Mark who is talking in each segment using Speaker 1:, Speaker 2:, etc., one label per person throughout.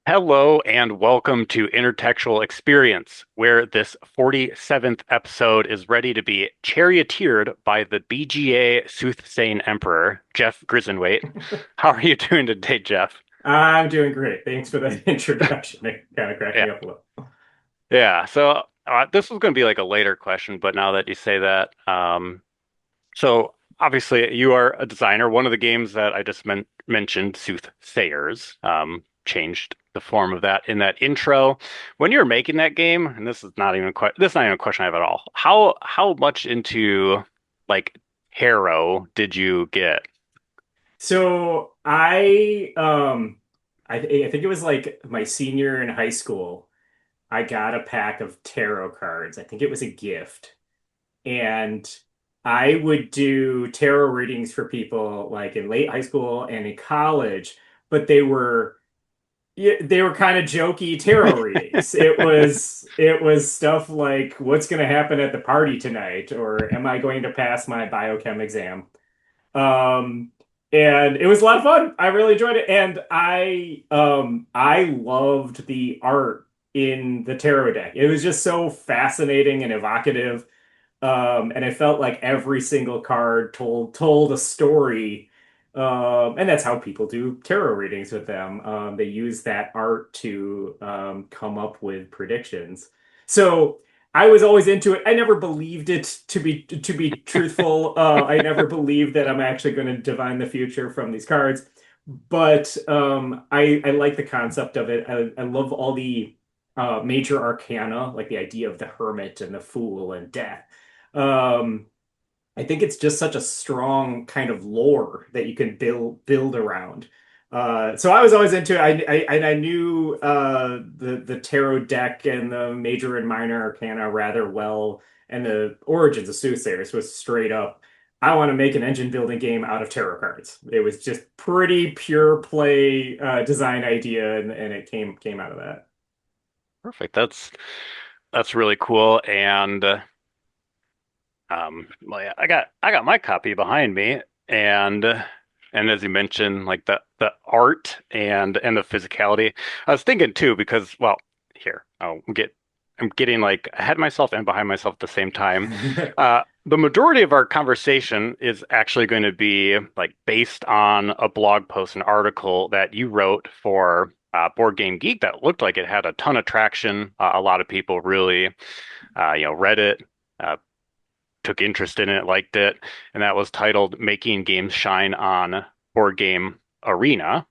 Speaker 1: Hello and welcome to Intertextual Experience, where this 47th episode is ready to be charioteered by the BGA Soothsaying Emperor, Jeff Grisenthwaite. How are you doing today, Jeff?
Speaker 2: I'm doing great. Thanks for that introduction. It kind of cracked
Speaker 1: Yeah,
Speaker 2: me up a little.
Speaker 1: yeah. This was going to be like a later question, but now that you say that, so obviously you are a designer. One of the games that I just mentioned, Soothsayers, changed the form of that in that intro. When you were making that game, and this is not even a question I have at all. How much into like tarot did you get?
Speaker 2: So I think it was like my senior in high school. I got a pack of tarot cards. I think it was a gift, and I would do tarot readings for people like in late high school and in college, but they were kind of jokey tarot readings. It was stuff like what's going to happen at the party tonight, or am I going to pass my biochem exam? Um, and it was a lot of fun. I really enjoyed it, and I loved the art in the tarot deck. It was just so fascinating and evocative. And it felt like every single card told a story. And that's how people do tarot readings with them. They use that art to come up with predictions. So I was always into it. I never believed it to be truthful. I never believed that I'm actually going to divine the future from these cards. But I like the concept of it. I love all the major arcana, like the idea of the hermit and the fool and death. um, I think it's just such a strong kind of lore that you can build around. So I was always into it. I knew the tarot deck and the major and minor arcana rather well, and the origins of Soothsayers was straight up. I want to make an engine building game out of tarot cards. It was just pretty pure play design idea, and it came out of that.
Speaker 1: Perfect. That's really cool. And well, yeah, I got my copy behind me, and as you mentioned, like the art and the physicality. I was thinking too because well, here I'm getting like ahead of myself and behind myself at the same time. The majority of our conversation is actually going to be like based on a blog post, an article that you wrote for Board Game Geek that looked like it had a ton of traction. A lot of people really, read it. Uh, Took interest in it, liked it, and that was titled Making Games Shine on Board Game Arena.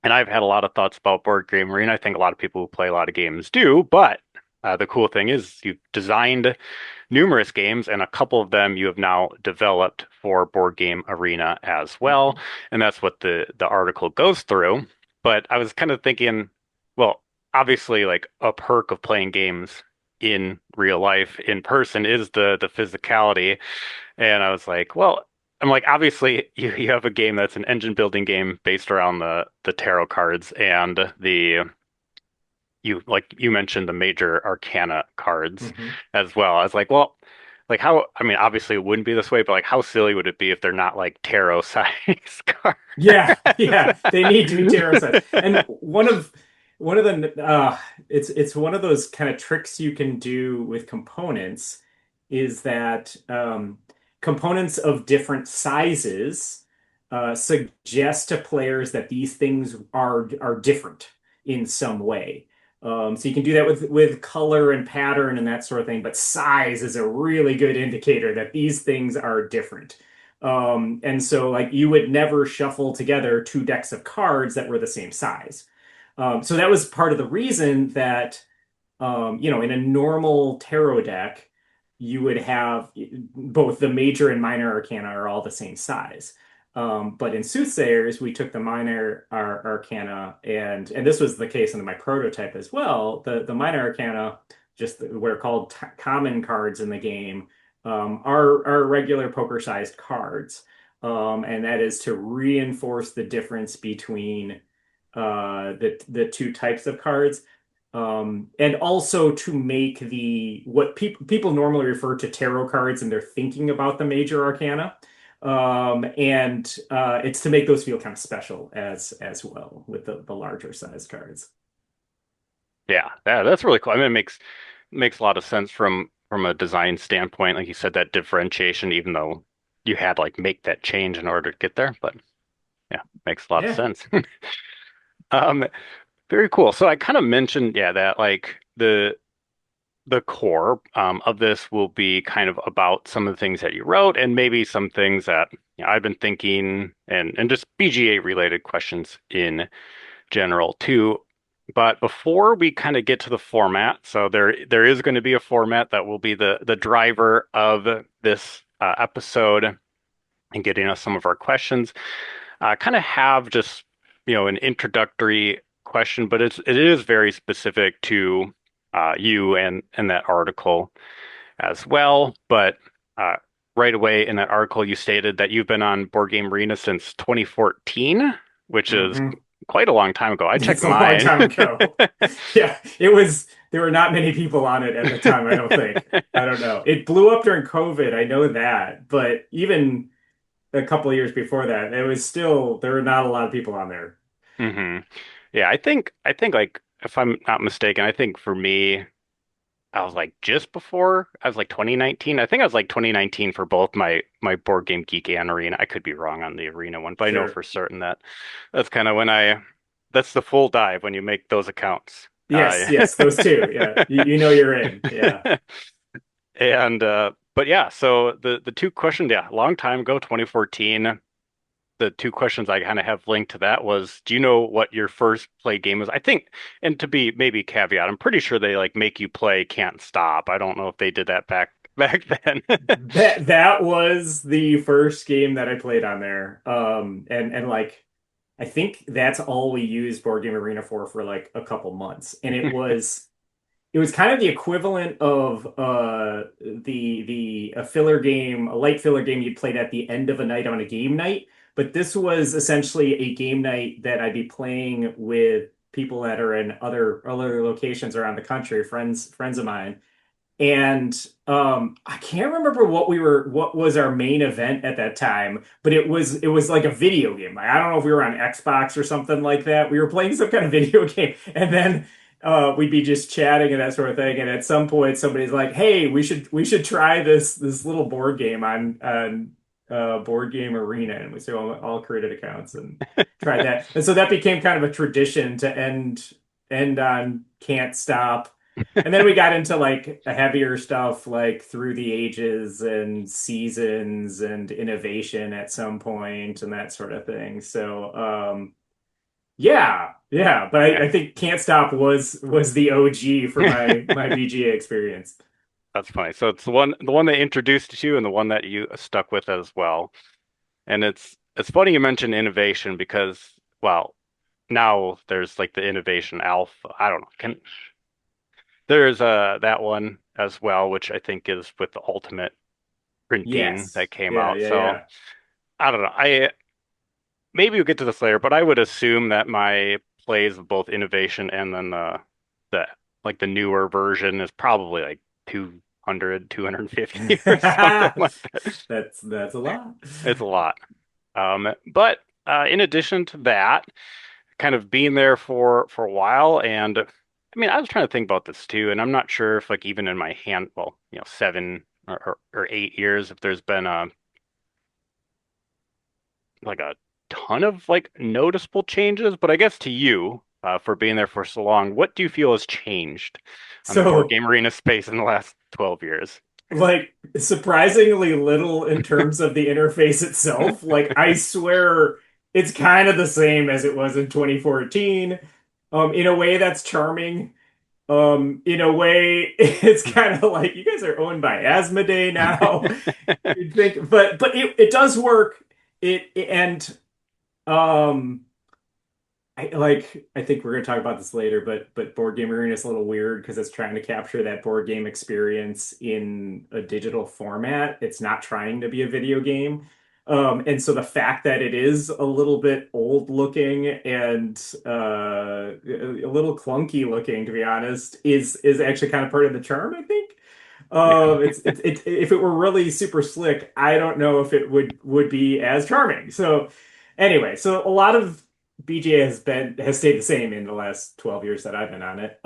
Speaker 1: And I've had a lot of thoughts about Board Game Arena. I think a lot of people who play a lot of games do, but the cool thing is you've designed numerous games, and a couple of them you have now developed for Board Game Arena as well. And that's what the article goes through. But I was kind of thinking, well, obviously, like a perk of playing games in real life in person is the physicality. And I was like, well, I'm like, obviously you have a game that's an engine building game based around the tarot cards and the you like you mentioned the major arcana cards
Speaker 2: Mhm.
Speaker 1: as well. I was like, well, like how I mean, obviously it wouldn't be this way, but like how silly would it be if they're not like tarot size cards?
Speaker 2: Yeah, yeah, they need to be tarot size. And one of the it's one of those kind of tricks you can do with components is that components of different sizes suggest to players that these things are different in some way. So you can do that with color and pattern and that sort of thing, but size is a really good indicator that these things are different. And so like you would never shuffle together two decks of cards that were the same size. So that was part of the reason that in a normal tarot deck, you would have both the major and minor arcana are all the same size. But in Soothsayers, we took the minor arcana, and this was the case in my prototype as well. The minor arcana, just what are called common cards in the game, are regular poker-sized cards. And that is to reinforce the difference between the two types of cards, and also to make the what people normally refer to tarot cards, and they're thinking about the major arcana. And it's to make those feel kind of special as well with the larger size cards.
Speaker 1: Yeah, that's really cool. I mean, it makes a lot of sense from a design standpoint. Like you said, that differentiation, even though you had to like make that change in order to get there. But yeah, makes a lot of
Speaker 2: Yeah.
Speaker 1: sense. Um, Very cool. So I kind of mentioned, yeah, that like the core of this will be kind of about some of the things that you wrote and maybe some things that I've been thinking and just BGA related questions in general too. But before we kind of get to the format, so there is going to be a format that will be the driver of this episode and getting us some of our questions. Kind of have just an introductory question, but it is very specific to you and that article as well. But uh, right away in that article, you stated that you've been on Board Game Arena since 2014, which is
Speaker 2: Hmm.
Speaker 1: quite a long time ago. I checked
Speaker 2: It's a long
Speaker 1: mine.
Speaker 2: time ago. Yeah, it was. There were not many people on it at the time, I don't think. I don't know. It blew up during COVID, I know that, but even a couple of years before that, it was still there were not a lot of people on there.
Speaker 1: hmm Yeah, I think like if I'm not mistaken, I think for me, I was like just before I was like 2019. I think I was like 2019 for both my Board Game Geek and Arena. I could be wrong on the Arena one, but I know
Speaker 2: Sure.
Speaker 1: for certain that that's kind of when that's the full dive when you make those accounts.
Speaker 2: Yes, yes, those two. Yeah. You know you're in. Yeah.
Speaker 1: And but yeah, so the two questions, yeah, long time ago, 2014. The two questions I kind of have linked to that was, do you know what your first play game was? I think, and to be maybe caveat, I'm pretty sure they like make you play Can't Stop. I don't know if they did that back then.
Speaker 2: That was the first game that I played on there. And like I think that's all we used Board Game Arena for like a couple months. And it was kind of the equivalent of the a filler game, a light filler game you'd played at the end of a night on a game night. But this was essentially a game night that I'd be playing with people that are in other locations around the country, friends of mine. And I can't remember what was our main event at that time, but it was like a video game. Like, I don't know if we were on Xbox or something like that. We were playing some kind of video game, and then we'd be just chatting and that sort of thing. And at some point, somebody's like, "Hey, we should try this little board game on Board Game Arena," and we so all created accounts and tried that. And so that became kind of a tradition to end on Can't Stop. And then we got into like a heavier stuff like Through the Ages and Seasons and Innovation at some point and that sort of thing. So yeah, but
Speaker 1: Yeah,
Speaker 2: I think Can't Stop was the OG for my VGA experience.
Speaker 1: that's funny. So it's the one they introduced to you and the one that you stuck with as well. And it's funny you mentioned innovation because, well, now there's like the innovation alpha. I don't know. There's that one as well, which I think is with the ultimate printing
Speaker 2: Yes.
Speaker 1: that came
Speaker 2: Yeah,
Speaker 1: out.
Speaker 2: yeah,
Speaker 1: So
Speaker 2: yeah.
Speaker 1: I don't know. I maybe we'll get to this later, but I would assume that my plays of both innovation and then the like the newer version is probably like 200, 250 or something like that.
Speaker 2: That's a lot.
Speaker 1: It's a lot. But in addition to that, kind of being there for a while, and I mean, I was trying to think about this too, and I'm not sure if like even in my hand, well, 7 or 8 years, if there's been a ton of like noticeable changes, but I guess to you, for being there for so long, what do you feel has changed on the board
Speaker 2: So
Speaker 1: game arena space in the last 12 years?
Speaker 2: like surprisingly little in terms of the interface itself. Like I swear it's kind of the same as it was in 2014. In a way that's charming. In a way it's kind of like you guys are owned by Asmodee now. You'd think, but it does work. And um I think we're gonna talk about this later, but Board Game Arena is a little weird because it's trying to capture that board game experience in a digital format. It's not trying to be a video game. And so the fact that it is a little bit old looking and a little clunky looking, to be honest, is actually kind of part of the charm, I think.
Speaker 1: Yeah.
Speaker 2: If it were really super slick, I don't know if it would be as charming. So anyway, so a lot of BGA has stayed the same in the last 12 years that I've been on it.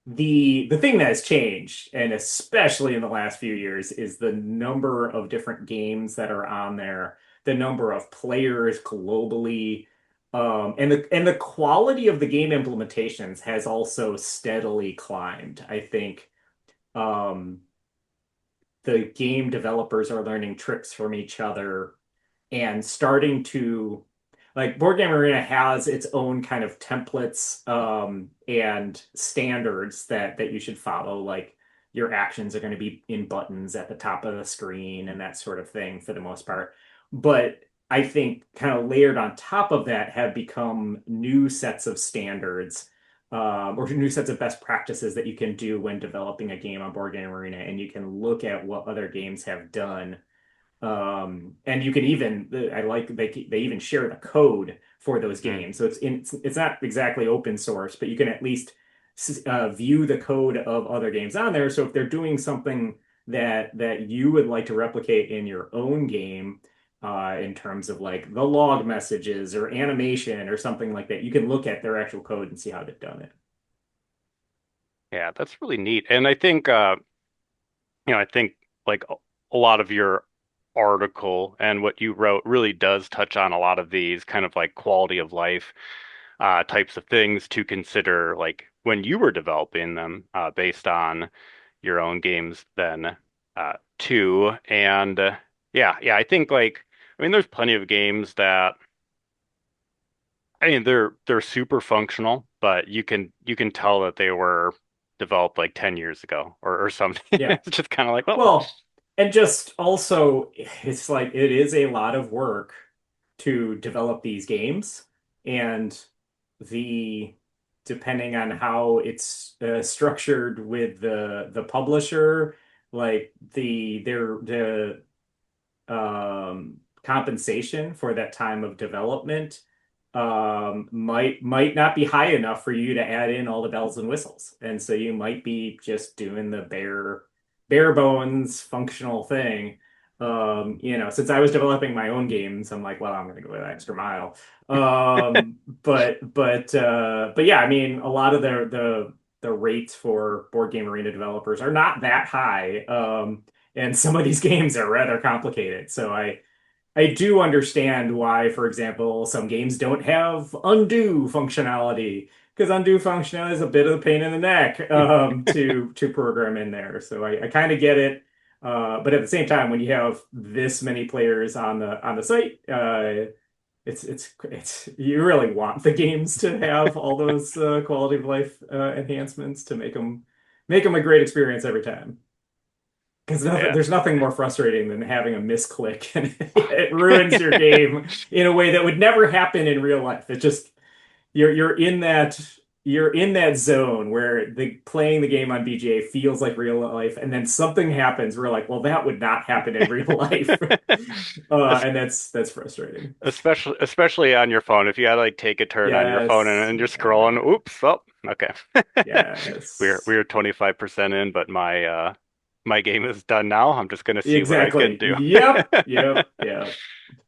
Speaker 2: The thing that has changed, and especially in the last few years, is the number of different games that are on there, the number of players globally, and the quality of the game implementations has also steadily climbed. I think um, the game developers are learning tricks from each other and starting to like Board Game Arena has its own kind of templates and standards that you should follow. Like your actions are going to be in buttons at the top of the screen and that sort of thing for the most part. But I think kind of layered on top of that have become new sets of standards or new sets of best practices that you can do when developing a game on Board Game Arena, and you can look at what other games have done and you can even I like they even share the code for those
Speaker 1: Mm.
Speaker 2: games. So it's not exactly open source, but you can at least view the code of other games on there. So if they're doing something that you would like to replicate in your own game, in terms of like the log messages or animation or something like that, you can look at their actual code and see how they've done it.
Speaker 1: Yeah, that's really neat. And I think I think like a lot of your article and what you wrote really does touch on a lot of these kind of like quality of life types of things to consider like when you were developing them based on your own games then too. And yeah, I think like I mean there's plenty of games that I mean they're super functional, but you can tell that they were developed like 10 years ago or something.
Speaker 2: Yeah.
Speaker 1: It's just kind of like, well,
Speaker 2: Well, and just also, it's like it is a lot of work to develop these games, and the depending on how it's structured with the publisher, like the compensation for that time of development might not be high enough for you to add in all the bells and whistles. And so you might be just doing the bare bones functional thing. Since I was developing my own games, I'm like, well, I'm gonna go that extra mile. But yeah, I mean, a lot of the rates for board game arena developers are not that high. And some of these games are rather complicated. So I do understand why, for example, some games don't have undo functionality because undo functionality is a bit of a pain in the neck to program in there. So I kind of get it. But at the same time, when you have this many players on the site, it's you really want the games to have all those quality of life enhancements to make them a great experience every time. Because
Speaker 1: yeah.
Speaker 2: there's nothing more frustrating than having a misclick and it ruins your game in a way that would never happen in real life. It just you're in that zone where the playing the game on BGA feels like real life, and then something happens. We're like, well, that would not happen in real life,
Speaker 1: Es-
Speaker 2: and that's frustrating.
Speaker 1: especially on your phone. If you gotta like take a turn on your phone
Speaker 2: Yes,
Speaker 1: and you're scrolling, oops, oh, okay. We're
Speaker 2: yes,
Speaker 1: 25% in, but my game is done now. I'm just gonna see what I can
Speaker 2: exactly.
Speaker 1: do.
Speaker 2: Yep, yep, yep.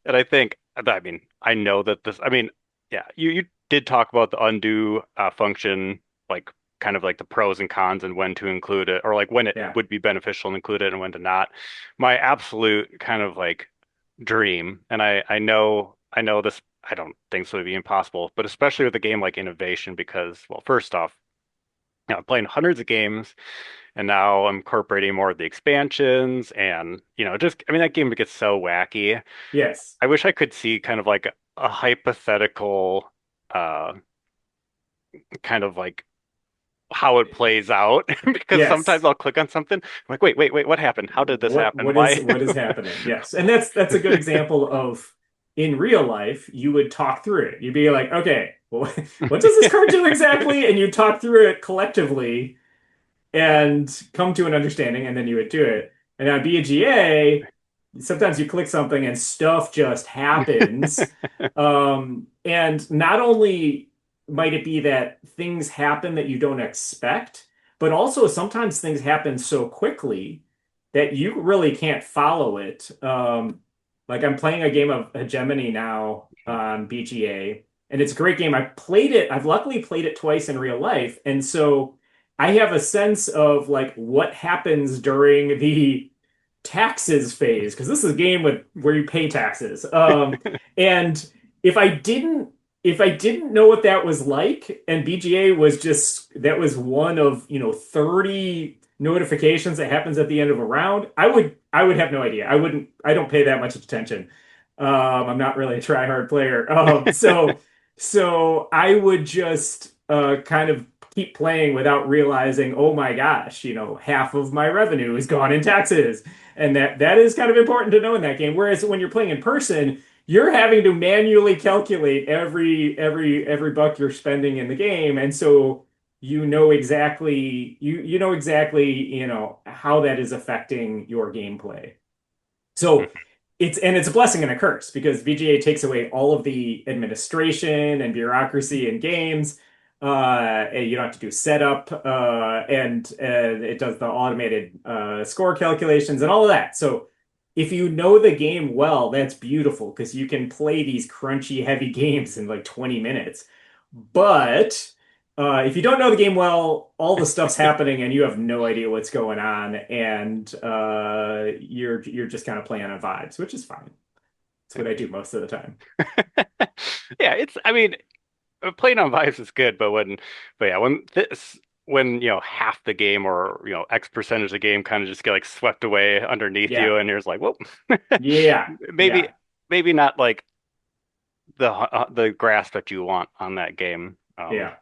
Speaker 1: And I think, I mean, I know that this, I mean, yeah, you did talk about the undo function, like kind of like the pros and cons and when to include it, or like when it
Speaker 2: Yeah.
Speaker 1: would be beneficial to include it and when to not. My absolute kind of like dream, and I know this, I don't think this would be impossible, but especially with a game like Innovation, because, well, first off, I'm playing hundreds of games and now I'm incorporating more of the expansions and, just, I mean, that game gets so wacky.
Speaker 2: Yes.
Speaker 1: I wish I could see kind of like a hypothetical uh kind of like how it plays out because sometimes
Speaker 2: Yes.
Speaker 1: I'll click on something. I'm like, wait, what happened? How did this
Speaker 2: what
Speaker 1: happen?
Speaker 2: what is
Speaker 1: Why?
Speaker 2: what is happening? Yes. And that's a good example of in real life, you would talk through it. You'd be like, okay, well, what does this card do exactly? And you talk through it collectively and come to an understanding, and then you would do it. And on BGA, sometimes you click something and stuff just happens. And not only might it be that things happen that you don't expect, but also sometimes things happen so quickly that you really can't follow it. Like I'm playing a game of hegemony now on BGA, and it's a great game. I've played it. I've luckily played it twice in real life, and so I have a sense of like what happens during the taxes phase because this is a game with where you pay taxes. And if I didn't if I didn't know what that was like, and BGA was just that was one of 30 notifications that happens at the end of a round, I would have no idea. I don't pay that much attention. I'm not really a try hard player. So I would just kind of keep playing without realizing, oh my gosh, half of my revenue is gone in taxes. And that is kind of important to know in that game. Whereas when you're playing in person, you're having to manually calculate every buck you're spending in the game. And so you know exactly, how that is affecting your gameplay. So it's a blessing and a curse because VGA takes away all of the administration and bureaucracy in games. And you don't have to do setup, and it does the automated score calculations and all of that. So if you know the game well, that's beautiful because you can play these crunchy, heavy games in like 20 minutes. But if you don't know the game well, all the stuff's happening and you have no idea what's going on, and you're just kind of playing on vibes, which is fine. It's what I do most of the time.
Speaker 1: Yeah, I mean, playing on vibes is good, but yeah, when half the game or X percentage of the game kind of just get like swept away underneath
Speaker 2: Yeah,
Speaker 1: you, and you're just like, well,
Speaker 2: yeah,
Speaker 1: maybe
Speaker 2: yeah,
Speaker 1: maybe not like the grasp that you want on that game.
Speaker 2: yeah,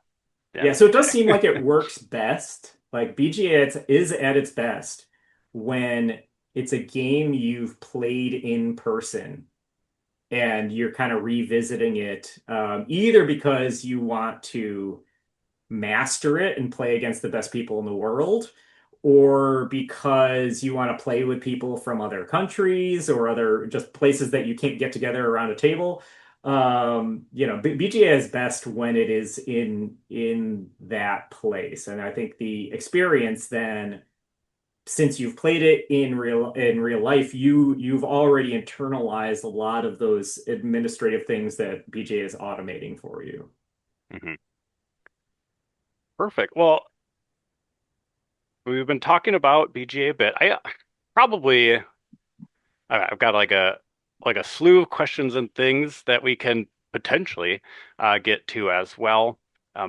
Speaker 1: At the
Speaker 2: yeah.
Speaker 1: end of
Speaker 2: So
Speaker 1: the
Speaker 2: it does
Speaker 1: day.
Speaker 2: seem like it works best. Like BGA is at its best when it's a game you've played in person and you're kind of revisiting it, either because you want to master it and play against the best people in the world, or because you want to play with people from other countries or other just places that you can't get together around a table. BGA is best when it is in that place, and I think the experience then, since you've played it in real life, you've already internalized a lot of those administrative things that BGA is automating for you.
Speaker 1: Mhm. Perfect. Well, we've been talking about BGA a bit. Probably I've got like a slew of questions and things that we can potentially get to as well.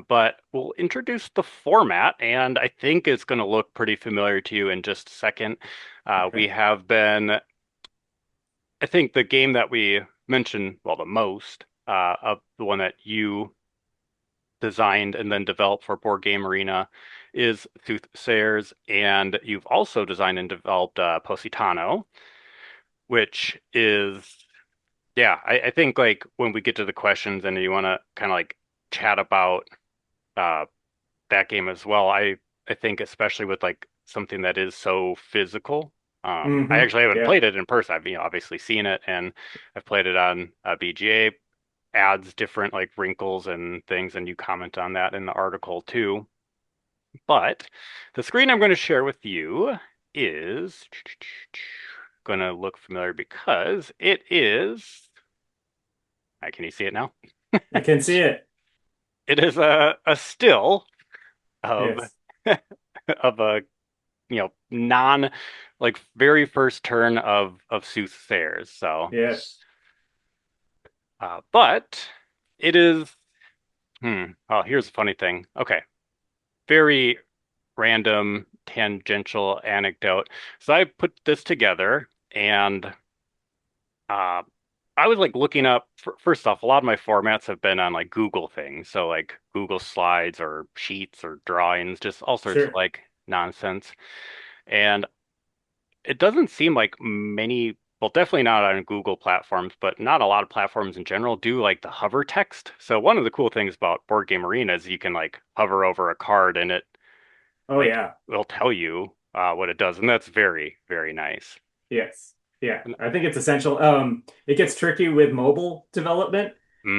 Speaker 1: But we'll introduce the format, and I think it's going to look pretty familiar to you in just a second.
Speaker 2: Okay.
Speaker 1: We have been, I think, the game that we mentioned, well, the most of the one that you designed and then developed for Board Game Arena is Soothsayers, and you've also designed and developed Positano, which is yeah, I think like when we get to the questions and you want to kind of like chat about uh that game as well, I think especially with like something that is so physical. I actually haven't
Speaker 2: Yeah.
Speaker 1: played it in person. I've obviously seen it and I've played it on BGA. Adds different like wrinkles and things, and you comment on that in the article too. But the screen I'm going to share with you is going to look familiar because it is. Can you see it now?
Speaker 2: I can see it.
Speaker 1: It is a still of
Speaker 2: Yes.
Speaker 1: of a non like very first turn of Soothsayers. So,
Speaker 2: Yeah.
Speaker 1: but it is. Oh, here's a funny thing. Okay, very random tangential anecdote. So I put this together and uh, I was like looking up. First off, a lot of my formats have been on like Google things, so like Google Slides or Sheets or drawings, just all sorts of
Speaker 2: Sure.
Speaker 1: like nonsense. And it doesn't seem like many, well, definitely not on Google platforms, but not a lot of platforms in general do like the hover text. So one of the cool things about Board Game Arena is you can like hover over a card and it
Speaker 2: Oh
Speaker 1: like
Speaker 2: yeah.
Speaker 1: will tell you what it does, and that's very, very nice.
Speaker 2: Yes. Yeah. I think it's essential. It gets tricky with mobile development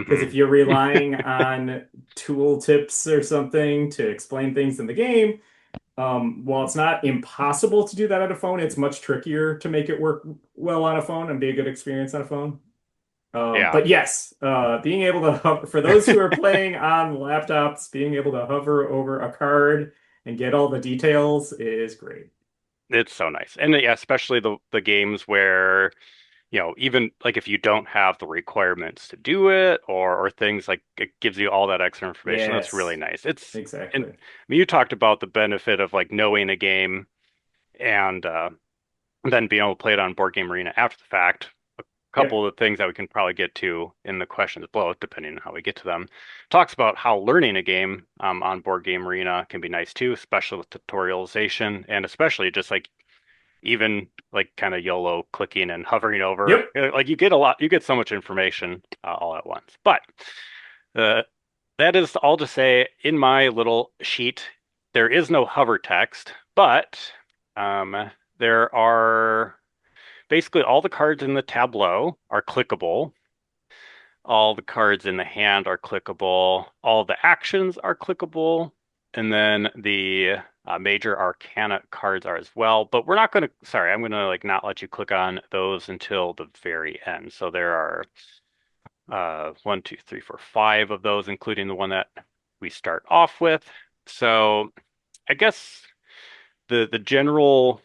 Speaker 2: because if
Speaker 1: Hmm.
Speaker 2: you're relying on tool tips or something to explain things in the game, while it's not impossible to do that on a phone, it's much trickier to make it work well on a phone and be a good experience on a phone.
Speaker 1: Yeah,
Speaker 2: But yes, being able to hover, for those who are playing on laptops, being able to hover over a card and get all the details is great.
Speaker 1: it's so nice. And yeah, especially the games where, even like if you don't have the requirements to do it or things like it gives you all that extra information. That's really
Speaker 2: Yes,
Speaker 1: nice. And
Speaker 2: exactly.
Speaker 1: I mean, you talked about the benefit of like knowing a game and then being able to play it on Board Game Arena after the fact. A
Speaker 2: Yep.
Speaker 1: couple of the things that we can probably get to in the questions below, depending on how we get to them, talks about how learning a game on Board Game Arena can be nice too, especially with tutorialization and especially just like even like kind of YOLO clicking and hovering over.
Speaker 2: Yep.
Speaker 1: Like you get so much information all at once. But uh, that is all to say, in my little sheet, there is no hover text, but there are basically all the cards in the tableau are clickable. All the cards in the hand are clickable. All the actions are clickable. And then the major arcana cards are as well. But we're not going to, sorry, I'm going to like not let you click on those until the very end. So there are one, two, three, four, five of those, including the one that we start off with. So I guess the general,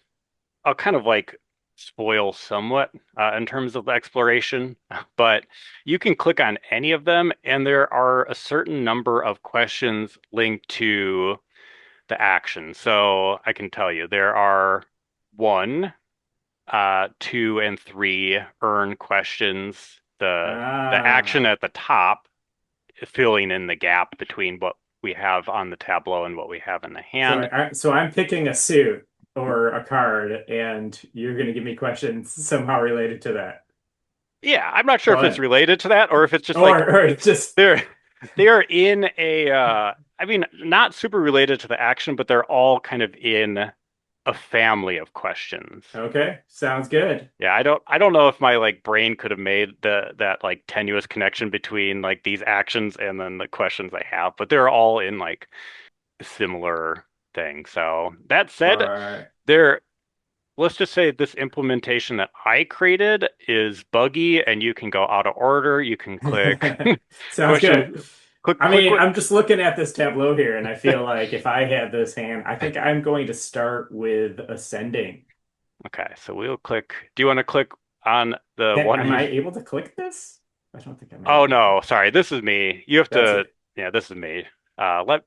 Speaker 1: I'll kind of like spoil somewhat in terms of exploration, but you can click on any of them, and there are a certain number of questions linked to the action. So I can tell you there are one, two, and three earn questions. The action
Speaker 2: Ah.
Speaker 1: at the top filling in the gap between what we have on the tableau and what we have in the hand.
Speaker 2: So I'm picking a suit or a card, and you're going to give me questions somehow related to that.
Speaker 1: Yeah, I'm not sure
Speaker 2: Go
Speaker 1: if it's
Speaker 2: ahead.
Speaker 1: related to that or if it's just like
Speaker 2: Or it's just
Speaker 1: they're they're in a I mean not super related to the action, but they're all kind of in a family of questions.
Speaker 2: okay. Sounds good.
Speaker 1: Yeah, I don't know if my like brain could have made that like tenuous connection between like these actions and then the questions I have, but they're all in like similar things. So that
Speaker 2: All
Speaker 1: said,
Speaker 2: right.
Speaker 1: there let's just say this implementation that I created is buggy and you can go out of order. You can click
Speaker 2: Sounds
Speaker 1: question,
Speaker 2: good. I
Speaker 1: click
Speaker 2: mean,
Speaker 1: what.
Speaker 2: I'm just looking at this tableau here, and I feel like if I had this hand, I think I'm going to start with ascending.
Speaker 1: Okay, so we'll click. Do you want to click on the one
Speaker 2: Am
Speaker 1: you?
Speaker 2: I able to click this? I don't think I'm
Speaker 1: Oh
Speaker 2: able to
Speaker 1: no,
Speaker 2: click.
Speaker 1: sorry. This is me. You have
Speaker 2: That's
Speaker 1: to.
Speaker 2: it.
Speaker 1: Yeah, this is me. Let.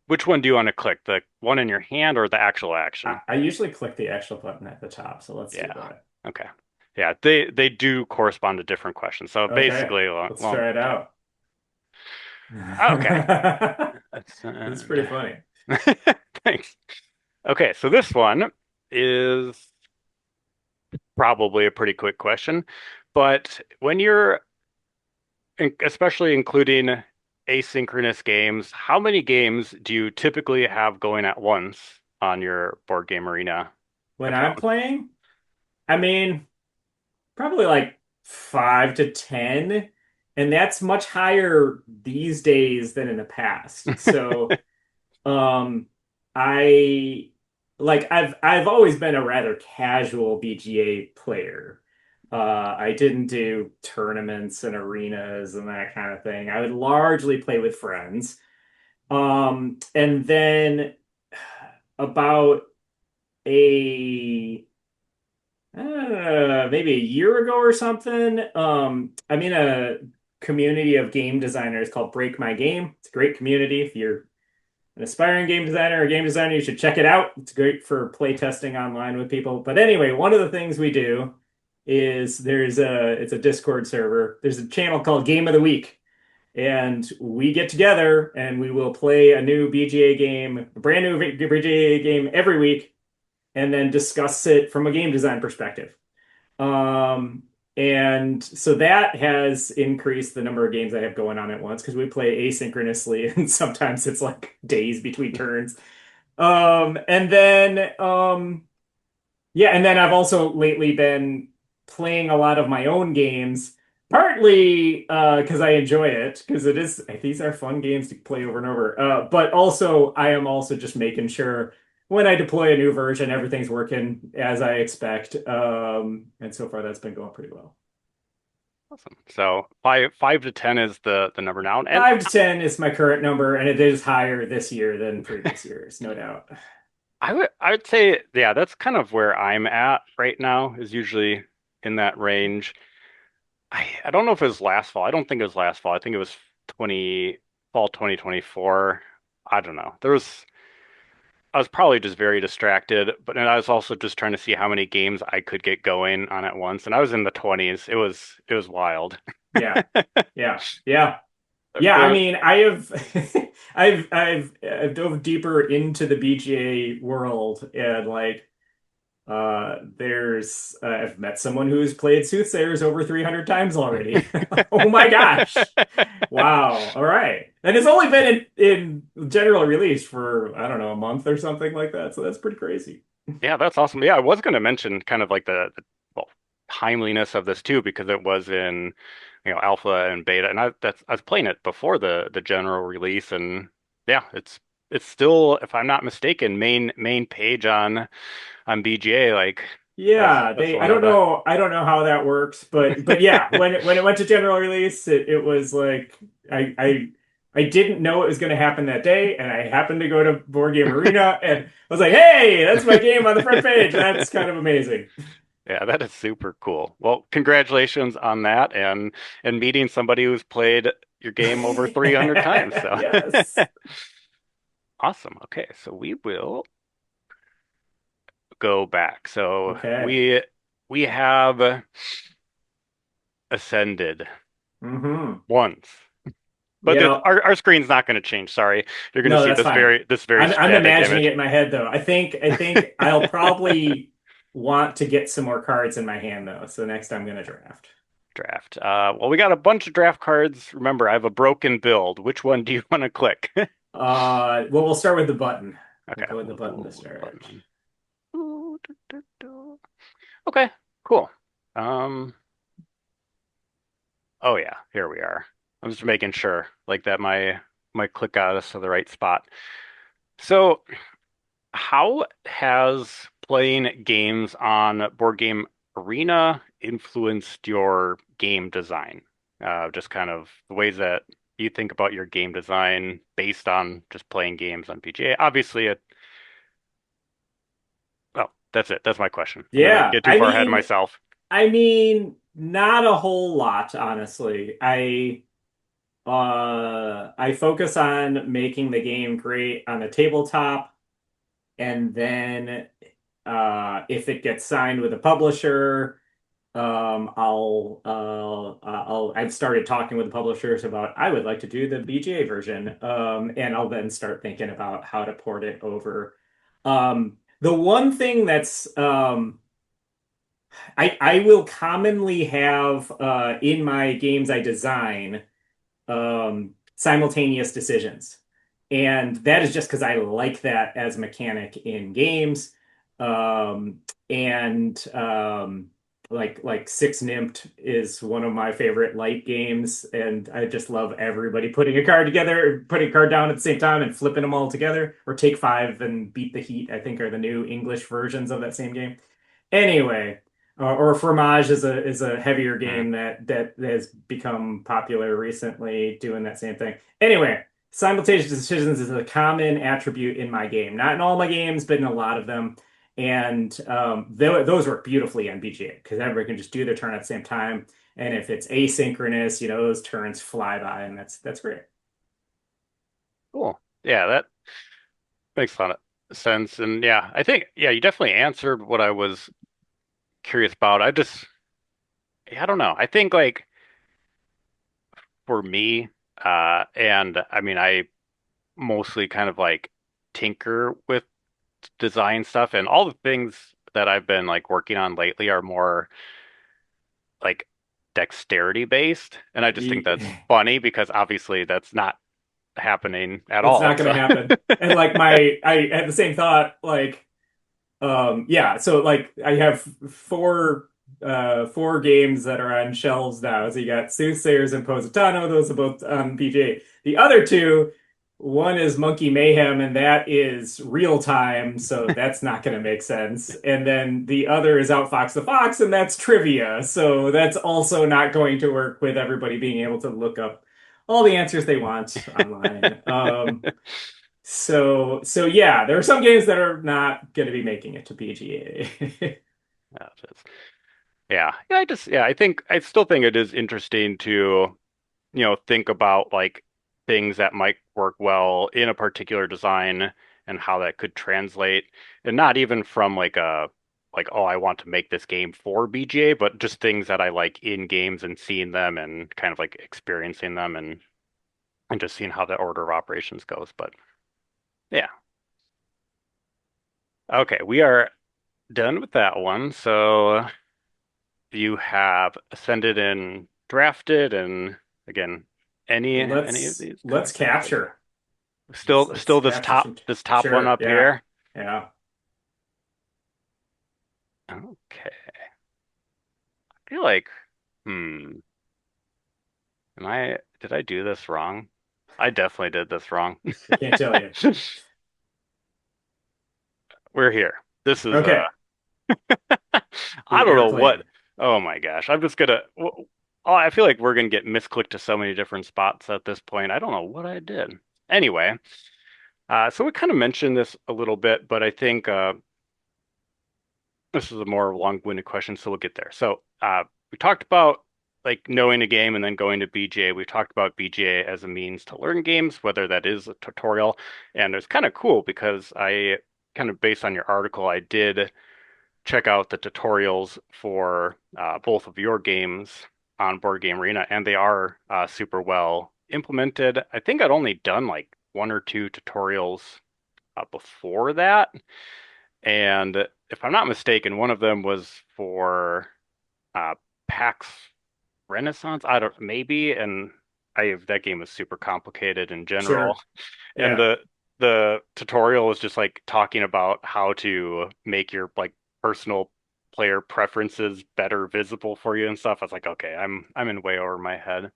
Speaker 1: Which one do you want to click? The one in your hand or the actual action?
Speaker 2: I usually click the actual button at the top, so let's do
Speaker 1: Yeah.
Speaker 2: that.
Speaker 1: Okay. Yeah, they do correspond to different questions. So
Speaker 2: Okay,
Speaker 1: basically,
Speaker 2: let's
Speaker 1: well,
Speaker 2: try it
Speaker 1: yeah.
Speaker 2: out.
Speaker 1: Okay. That's
Speaker 2: It's pretty funny.
Speaker 1: thanks. Okay, so this one is probably a pretty quick question, but when you're especially including asynchronous games, how many games do you typically have going at once on your board game arena
Speaker 2: When I'm
Speaker 1: account?
Speaker 2: playing, I mean, probably like 5 to 10, and that's much higher these days than in the past. So, um, I I've always been a rather casual BGA player. I didn't do tournaments and arenas and that kind of thing. I would largely play with friends. And then about a maybe a year ago or something. I'm in a community of game designers called Break My Game. It's a great community. If you're an aspiring game designer or game designer, you should check it out. It's great for play testing online with people. But anyway, one of the things we do is it's a Discord server. There's a channel called Game of the Week. And we get together and we will play a new BGA game, a brand new BGA game every week, and then discuss it from a game design perspective. Um, and so that has increased the number of games I have going on at once because we play asynchronously and sometimes it's like days between turns. And then yeah, and then I've also lately been playing a lot of my own games, partly because I enjoy it, because it is these are fun games to play over and over. But also I am also just making sure when I deploy a new version, everything's working as I expect. And so far that's been going pretty well.
Speaker 1: Awesome. So five to 10 is the number now. And
Speaker 2: 5 to 10 is my current number, and it is higher this year than previous years, no doubt.
Speaker 1: I would say, yeah, that's kind of where I'm at right now, is usually in that range. I don't know if it was last fall. I don't think it was last fall. I think it was 20 fall 2024. I don't know. I was probably just very distracted, but and I was also just trying to see how many games I could get going on at once, and I was in the 20s. It was wild.
Speaker 2: Yeah, yeah, yeah. Yeah, I
Speaker 1: But
Speaker 2: mean, I have I've dove deeper into the BGA world and like I've met someone who's played Soothsayers over 300 times already. Oh my gosh. Wow. All right. And it's only been in general release for I don't know, a month or something like that. So that's pretty crazy.
Speaker 1: yeah, that's awesome. Yeah, I was going to mention kind of like the well, timeliness of this too, because it was in, alpha and beta, and I was playing it before the general release, and yeah, it's still, if I'm not mistaken, main page on BGA, like
Speaker 2: Yeah,
Speaker 1: as
Speaker 2: they
Speaker 1: one of the
Speaker 2: I don't know how that works, but yeah, when it went to general release, it was like I didn't know it was going to happen that day, and I happened to go to Board Game Arena and I was like, "Hey, that's my game on the front page." That's kind of amazing.
Speaker 1: Yeah, that is super cool. Well, congratulations on that and meeting somebody who's played your game over 300 times. So
Speaker 2: Yes.
Speaker 1: awesome. Okay, so we will go back. So
Speaker 2: Okay.
Speaker 1: we have ascended
Speaker 2: Hmm.
Speaker 1: once, but
Speaker 2: Yeah.
Speaker 1: our screen's not going to change. Sorry, you're going to
Speaker 2: No,
Speaker 1: see
Speaker 2: that's fine.
Speaker 1: this very
Speaker 2: I'm
Speaker 1: static
Speaker 2: imagining
Speaker 1: image.
Speaker 2: it in my head though. I think I'll probably want to get some more cards in my hand though. So next I'm gonna draft.
Speaker 1: Draft. Well, we got a bunch of draft cards. Remember, I have a broken build. Which one do you want to click?
Speaker 2: Well, we'll start with the button. We'll
Speaker 1: Okay,
Speaker 2: go with the
Speaker 1: we'll
Speaker 2: button to
Speaker 1: go button
Speaker 2: start.
Speaker 1: one. Ooh, do, do, do. Okay, cool. Um, oh yeah, here we are. I'm just making sure like that my click got us to the right spot. So, how has playing games on Board Game Arena influenced your game design? Just kind of the ways that you think about your game design based on just playing games on PGA. Obviously, well, that's it. That's my question. I'm gonna
Speaker 2: Yeah,
Speaker 1: get too far ahead of myself.
Speaker 2: I mean, not a whole lot, honestly. I focus on making the game great on the tabletop, and then if it gets signed with a publisher, I've started talking with the publishers about I would like to do the BGA version, and I'll then start thinking about how to port it over. The one thing that's I will commonly have in my games I design simultaneous decisions. And that is just because I like that as a mechanic in games. Um, and like Six Nymped is one of my favorite light games, and I just love everybody putting a card together, putting a card down at the same time and flipping them all together. Or Take Five and Beat the Heat, I think are the new English versions of that same game. Anyway, or Fromage is a heavier
Speaker 1: Mm.
Speaker 2: game that has become popular recently, doing that same thing. Anyway, simultaneous decisions is a common attribute in my game, not in all my games, but in a lot of them. And those work beautifully on BGA because everybody can just do their turn at the same time. And if it's asynchronous, those turns fly by, and that's great.
Speaker 1: Cool. Yeah, that makes a lot of sense. And yeah, I think yeah, you definitely answered what I was curious about. I don't know. I think like for me, and I mean, I mostly kind of like tinker with design stuff, and all the things that I've been like working on lately are more like dexterity based. And I just think that's funny because obviously that's not happening at
Speaker 2: It's
Speaker 1: all.
Speaker 2: not going
Speaker 1: So
Speaker 2: to happen. And like I had the same thought, like, yeah, so like I have four games that are on shelves now. So you got Soothsayers and Positano, those are both on PGA. The other two One is Monkey Mayhem, and that is real time, so that's not going to make sense. And then the other is Outfox the Fox, and that's trivia, so that's also not going to work with everybody being able to look up all the answers they want online. So yeah, there are some games that are not going to be making it to PGA.
Speaker 1: Yeah, I still think it is interesting to, think about like things that might work well in a particular design and how that could translate. And not even from oh, I want to make this game for BGA, but just things that I like in games and seeing them and kind of like experiencing them and just seeing how the order of operations goes. But yeah. Okay, we are done with that one. So you have ascended and drafted, and again, any of these
Speaker 2: Let's
Speaker 1: cards look good.
Speaker 2: capture. Let's
Speaker 1: Still
Speaker 2: capture some.
Speaker 1: this top one
Speaker 2: Sure,
Speaker 1: up
Speaker 2: yeah,
Speaker 1: here.
Speaker 2: yeah.
Speaker 1: Okay. I feel like, hmm, did I do this wrong? I definitely did this wrong.
Speaker 2: I can't tell you.
Speaker 1: We're here. This is
Speaker 2: Okay,
Speaker 1: I
Speaker 2: the
Speaker 1: don't know what.
Speaker 2: airplane.
Speaker 1: Oh my gosh. I'm just gonna oh, I feel like we're gonna get misclicked to so many different spots at this point. I don't know what I did. Anyway, so we kind of mentioned this a little bit, but I think this is a more long-winded question, so we'll get there. So, we talked about like knowing a game and then going to BGA. We've talked about BGA as a means to learn games, whether that is a tutorial. And it's kind of cool because I kind of based on your article, I did check out the tutorials for both of your games on Board Game Arena, and they are super well implemented. I think I'd only done like one or two tutorials before that. And if I'm not mistaken, one of them was for uh, PAX Renaissance. I don't maybe, and I that game was super complicated in general.
Speaker 2: Sure,
Speaker 1: And
Speaker 2: yeah.
Speaker 1: the tutorial was just like talking about how to make your like personal player preferences better visible for you and stuff. I was like, okay, I'm in way over my head.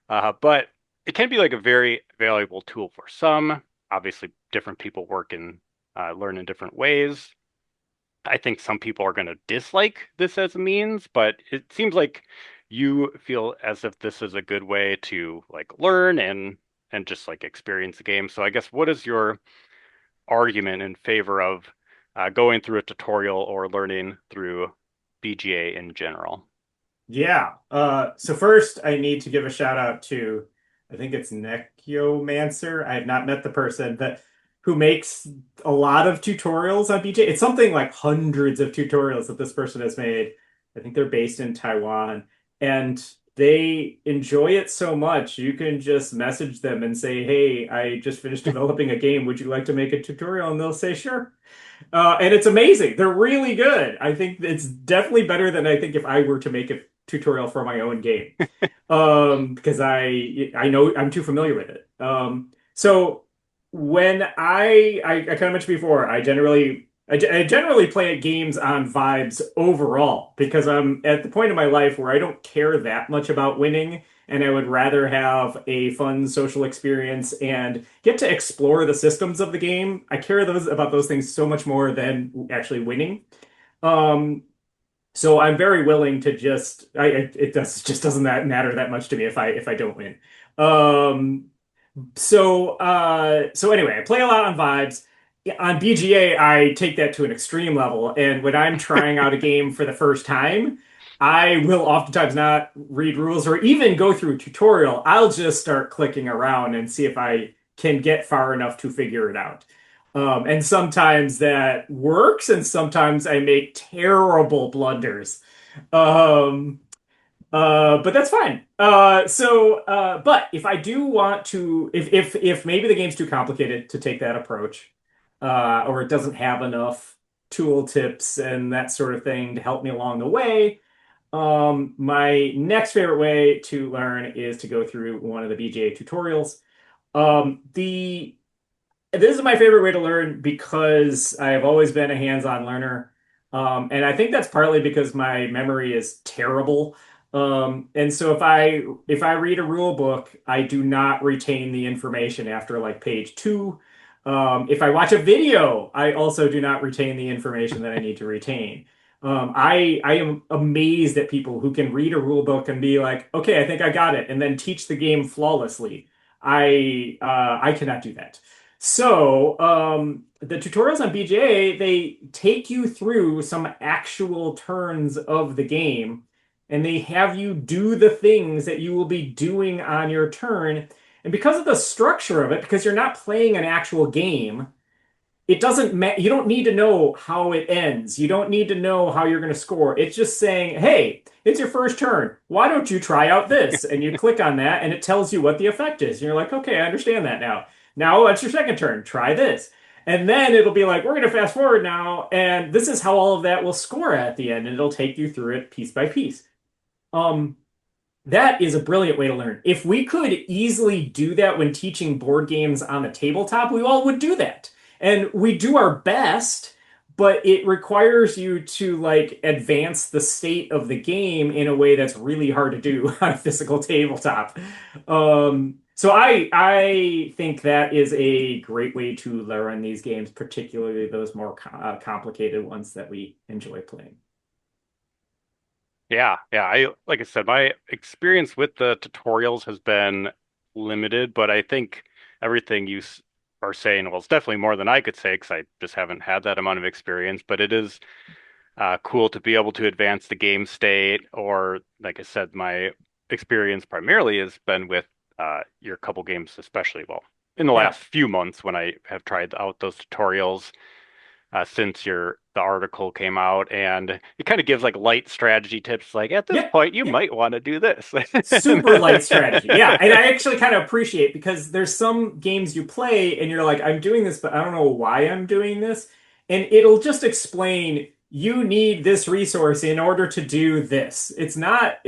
Speaker 1: But it can be like a very valuable tool for some. Obviously, different people work and learn in different ways. I think some people are going to dislike this as a means, but it seems like you feel as if this is a good way to like learn and just like experience the game. So I guess what is your argument in favor of going through a tutorial or learning through BGA in general?
Speaker 2: Yeah. So first I need to give a shout out to I think it's Necromancer. I have not met the person that who makes a lot of tutorials on BJ. It's something like hundreds of tutorials that this person has made. I think they're based in Taiwan and they enjoy it so much. You can just message them and say, "Hey, I just finished developing a game. Would you like to make a tutorial?" And they'll say, "Sure." And it's amazing. They're really good. I think it's definitely better than I think if I were to make a tutorial for my own game. Because I know I'm too familiar with it. So when I kind of mentioned before, I generally play games on vibes overall because I'm at the point in my life where I don't care that much about winning and I would rather have a fun social experience and get to explore the systems of the game. I care about those things so much more than actually winning. Um, so I'm very willing to just doesn't that matter that much to me if I don't win. Um, so anyway, I play a lot on vibes. Yeah, on BGA, I take that to an extreme level, and when I'm trying out a game for the first time, I will oftentimes not read rules or even go through a tutorial. I'll just start clicking around and see if I can get far enough to figure it out. And sometimes that works, and sometimes I make terrible blunders. Um, but that's fine. But if I do want to, if maybe the game's too complicated to take that approach, or it doesn't have enough tool tips and that sort of thing to help me along the way, my next favorite way to learn is to go through one of the BGA tutorials. The This is my favorite way to learn because I have always been a hands-on learner. And I think that's partly because my memory is terrible. And so if I read a rule book, I do not retain the information after like page two. If I watch a video, I also do not retain the information that I need to retain. I am amazed at people who can read a rule book and be like, okay, I think I got it, and then teach the game flawlessly. I cannot do that. So the tutorials on BGA, they take you through some actual turns of the game and they have you do the things that you will be doing on your turn. And because of the structure of it, because you're not playing an actual game, it doesn't matter. You don't need to know how it ends. You don't need to know how you're going to score. It's just saying, hey, it's your first turn. Why don't you try out this? And you click on that and it tells you what the effect is. And you're like, okay, I understand that now. Now it's your second turn. Try this. And then it'll be like, we're going to fast forward now. And this is how all of that will score at the end. And it'll take you through it piece by piece. Um, that is a brilliant way to learn. If we could easily do that when teaching board games on a tabletop, we all would do that. And we do our best, but it requires you to like advance the state of the game in a way that's really hard to do on a physical tabletop. So I think that is a great way to learn these games, particularly those more complicated ones that we enjoy playing.
Speaker 1: Yeah, yeah. Like I said, my experience with the tutorials has been limited, but I think everything are saying, well, it's definitely more than I could say because I just haven't had that amount of experience. But it is cool to be able to advance the game state, or like I said, my experience primarily has been with your couple games, especially well in the
Speaker 2: Yeah.
Speaker 1: last few months when I have tried out those tutorials since the article came out, and it kind of gives like light strategy tips, like at this
Speaker 2: Yep.
Speaker 1: point you
Speaker 2: Yep.
Speaker 1: might want to do this.
Speaker 2: Super light strategy. Yeah, and I actually kind of appreciate because there's some games you play and you're like, I'm doing this, but I don't know why I'm doing this. And it'll just explain you need this resource in order to do this. It's not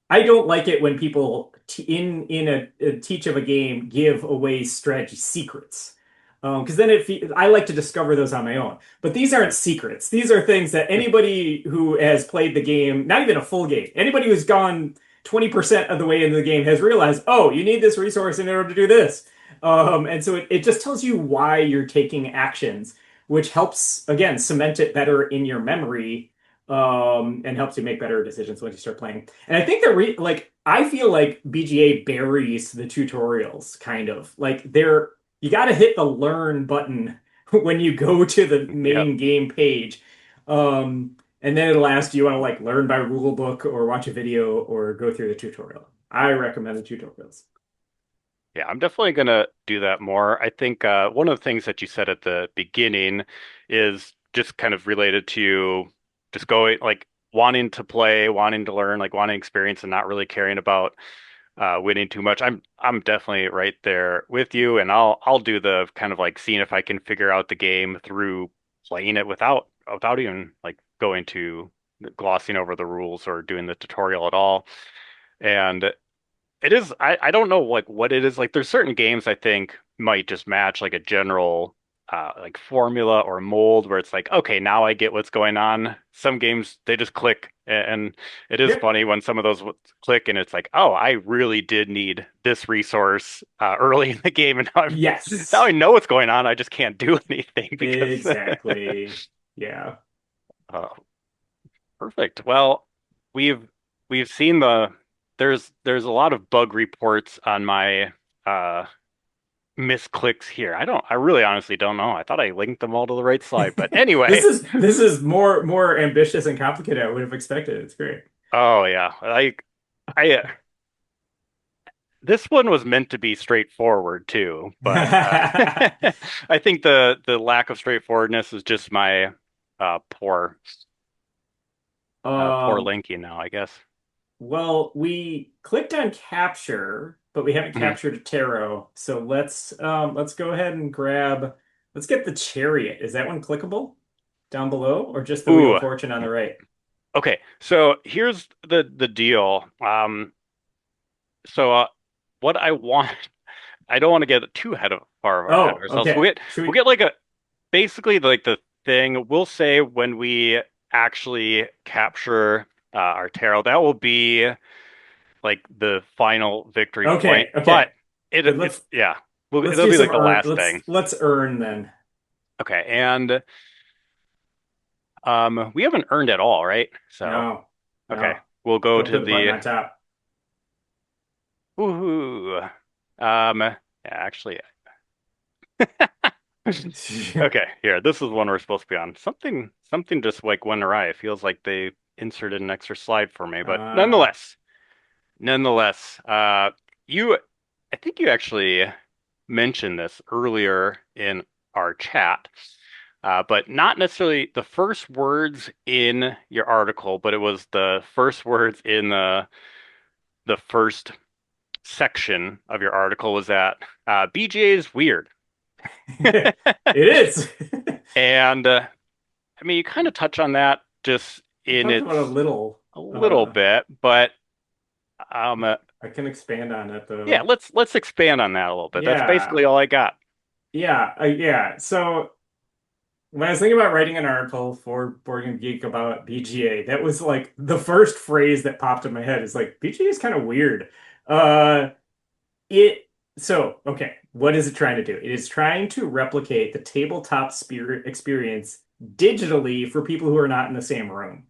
Speaker 2: I don't like it when people t in a teach of a game give away strategy secrets. Because then I like to discover those on my own. But these aren't secrets. These are things that anybody who has played the game, not even a full game, anybody who's gone 20% of the way into the game has realized, oh, you need this resource in order to do this. And so it just tells you why you're taking actions, which helps, again, cement it better in your memory, and helps you make better decisions once you start playing. And I think that I feel like BGA buries the tutorials kind of like you got to hit the learn button when you go to the
Speaker 1: Yep.
Speaker 2: main game page. And then it'll ask, do you want to like learn by rule book or watch a video or go through the tutorial? I recommend the tutorials.
Speaker 1: Yeah, I'm definitely gonna do that more. I think one of the things that you said at the beginning is just kind of related to just going like wanting to play, wanting to learn, like wanting experience and not really caring about winning too much. I'm definitely right there with you, and I'll do the kind of like seeing if I can figure out the game through playing it without even like going to glossing over the rules or doing the tutorial at all. And it is I don't know like what it is. Like there's certain games I think might just match like a general like formula or mold where it's like, okay, now I get what's going on. Some games they just click and it is
Speaker 2: Yep.
Speaker 1: funny when some of those click and it's like, oh, I really did need this resource early in the game and now I
Speaker 2: Yes.
Speaker 1: know what's going on. I just can't do anything because
Speaker 2: Exactly. Yeah.
Speaker 1: uh, perfect. Well, we've we've seen there's a lot of bug reports on my uh misclicks here. I really honestly don't know. I thought I linked them all to the right slide, but
Speaker 2: This
Speaker 1: anyway.
Speaker 2: is more ambitious and complicated I would have expected. It's great.
Speaker 1: Oh yeah. I this one was meant to be straightforward too, but I think the lack of straightforwardness is just my poor poor
Speaker 2: Um,
Speaker 1: linking now, I guess.
Speaker 2: well, we clicked on capture, but we haven't
Speaker 1: Mhm.
Speaker 2: captured a tarot. So let's go ahead and let's get the chariot. Is that one clickable down below or just the wheel
Speaker 1: Ooh,
Speaker 2: of fortune on the right?
Speaker 1: okay. So here's the deal. So what I want, I don't want to get too far ahead of
Speaker 2: Oh,
Speaker 1: ourselves.
Speaker 2: okay. Should
Speaker 1: We'll
Speaker 2: we
Speaker 1: get like basically like the thing we'll say when we actually capture our tarot, that will be like the final victory point.
Speaker 2: Okay,
Speaker 1: But
Speaker 2: okay.
Speaker 1: it's
Speaker 2: Let's
Speaker 1: yeah, well,
Speaker 2: let's
Speaker 1: it'll
Speaker 2: do
Speaker 1: be
Speaker 2: some
Speaker 1: like the
Speaker 2: earn.
Speaker 1: last thing.
Speaker 2: Let's earn then.
Speaker 1: Okay, and we haven't earned at all, right? So
Speaker 2: No,
Speaker 1: okay,
Speaker 2: no.
Speaker 1: we'll go
Speaker 2: Go
Speaker 1: to
Speaker 2: to the button
Speaker 1: the
Speaker 2: on top.
Speaker 1: woohoo. Yeah, actually, okay, here. This is one we're supposed to be on. Something just like went awry. It feels like they inserted an extra slide for me, but
Speaker 2: Uh,
Speaker 1: nonetheless, I think you actually mentioned this earlier in our chat, but not necessarily the first words in your article, but it was the first words in the first section of your article was that BGA is weird.
Speaker 2: it is.
Speaker 1: And I mean, you kind of touch on that just
Speaker 2: I
Speaker 1: in
Speaker 2: talked about a
Speaker 1: its
Speaker 2: little.
Speaker 1: a little
Speaker 2: Uh,
Speaker 1: bit, but um, uh,
Speaker 2: I can expand on it
Speaker 1: yeah,
Speaker 2: though.
Speaker 1: let's expand on that a little bit. That's
Speaker 2: Yeah,
Speaker 1: basically all I got.
Speaker 2: yeah. So when I was thinking about writing an article for Board Game Geek about BGA, that was like the first phrase that popped in my head is like BGA is kind of weird. Uh, it okay, what is it trying to do? It is trying to replicate the tabletop spirit experience digitally for people who are not in the same room.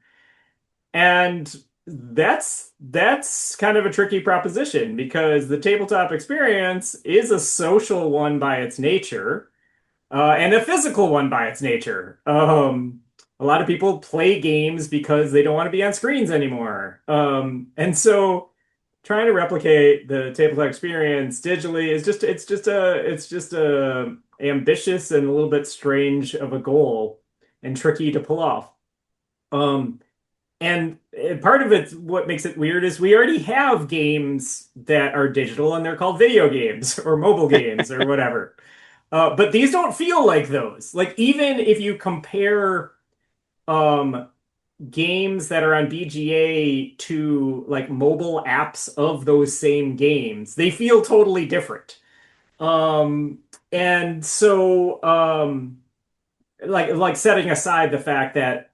Speaker 2: And that's kind of a tricky proposition because the tabletop experience is a social one by its nature, and a physical one by its nature. A lot of people play games because they don't want to be on screens anymore. And so trying to replicate the tabletop experience digitally is just it's just a ambitious and a little bit strange of a goal and tricky to pull off. Um, and part of it, what makes it weird is we already have games that are digital and they're called video games or mobile games or whatever. But these don't feel like those. Like even if you compare um, games that are on BGA to like mobile apps of those same games, they feel totally different. Um, and so like setting aside the fact that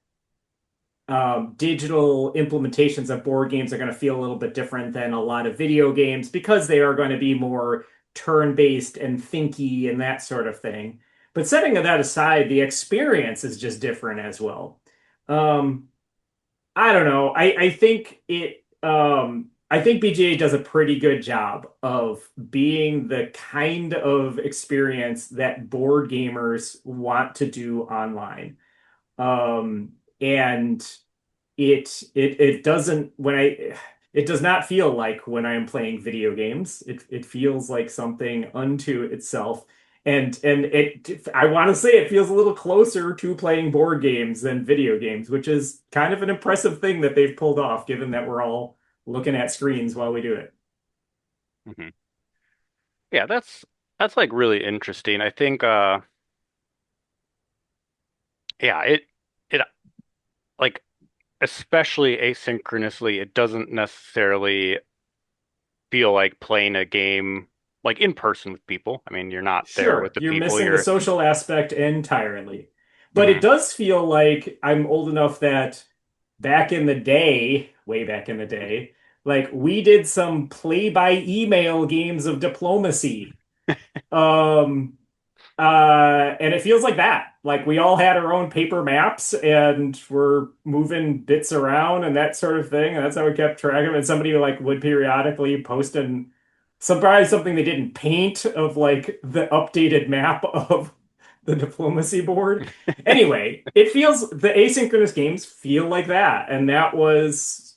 Speaker 2: digital implementations of board games are going to feel a little bit different than a lot of video games because they are going to be more turn-based and thinky and that sort of thing. But setting that aside, the experience is just different as well. Um, I don't know. I think BGA does a pretty good job of being the kind of experience that board gamers want to do online. And it doesn't when I it does not feel like when I am playing video games. It feels like something unto itself. And it I want to say it feels a little closer to playing board games than video games, which is kind of an impressive thing that they've pulled off, given that we're all looking at screens while we do it.
Speaker 1: Hmm. Yeah, that's like really interesting. I think yeah, it like especially asynchronously, it doesn't necessarily feel like playing a game like in person with people. I mean, you're not there with
Speaker 2: Sure,
Speaker 1: the
Speaker 2: you're
Speaker 1: people.
Speaker 2: missing the
Speaker 1: You're
Speaker 2: social aspect entirely. But it
Speaker 1: Mhm.
Speaker 2: does feel like I'm old enough that back in the day, way back in the day, like we did some play by email games of diplomacy. Um, and it feels like that. Like we all had our own paper maps and we're moving bits around and that sort of thing. And that's how we kept track of it. And somebody like would periodically post in probably something they didn't paint of like the updated map of the diplomacy board. Anyway, it feels the asynchronous games feel like that. And that was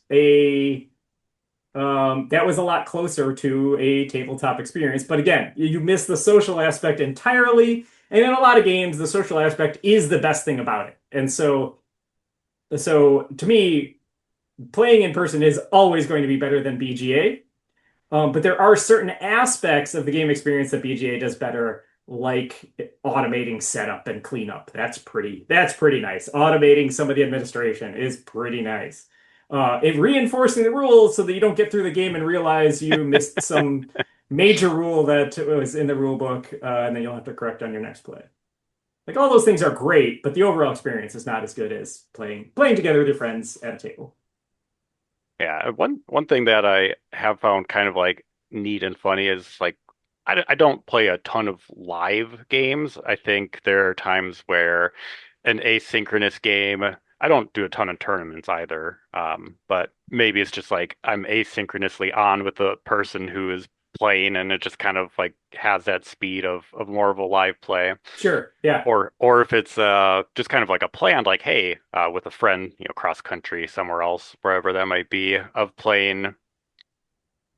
Speaker 2: a lot closer to a tabletop experience. But again, you miss the social aspect entirely. And in a lot of games, the social aspect is the best thing about it. And so to me, playing in person is always going to be better than BGA. But there are certain aspects of the game experience that BGA does better, like automating setup and cleanup. That's pretty nice. Automating some of the administration is pretty nice. It reinforcing the rules so that you don't get through the game and realize you missed some major rule that was in the rule book, and then you'll have to correct on your next play. Like all those things are great, but the overall experience is not as good as playing together with your friends at a table.
Speaker 1: Yeah, one thing that I have found kind of like neat and funny is like I don't play a ton of live games. I think there are times where an asynchronous game, I don't do a ton of tournaments either. But maybe it's just like I'm asynchronously on with the person who is playing and it just kind of like has that speed of more of a live play.
Speaker 2: Sure, yeah,
Speaker 1: Or if it's just kind of like a plan, like hey, with a friend, cross country somewhere else, wherever that might be, of playing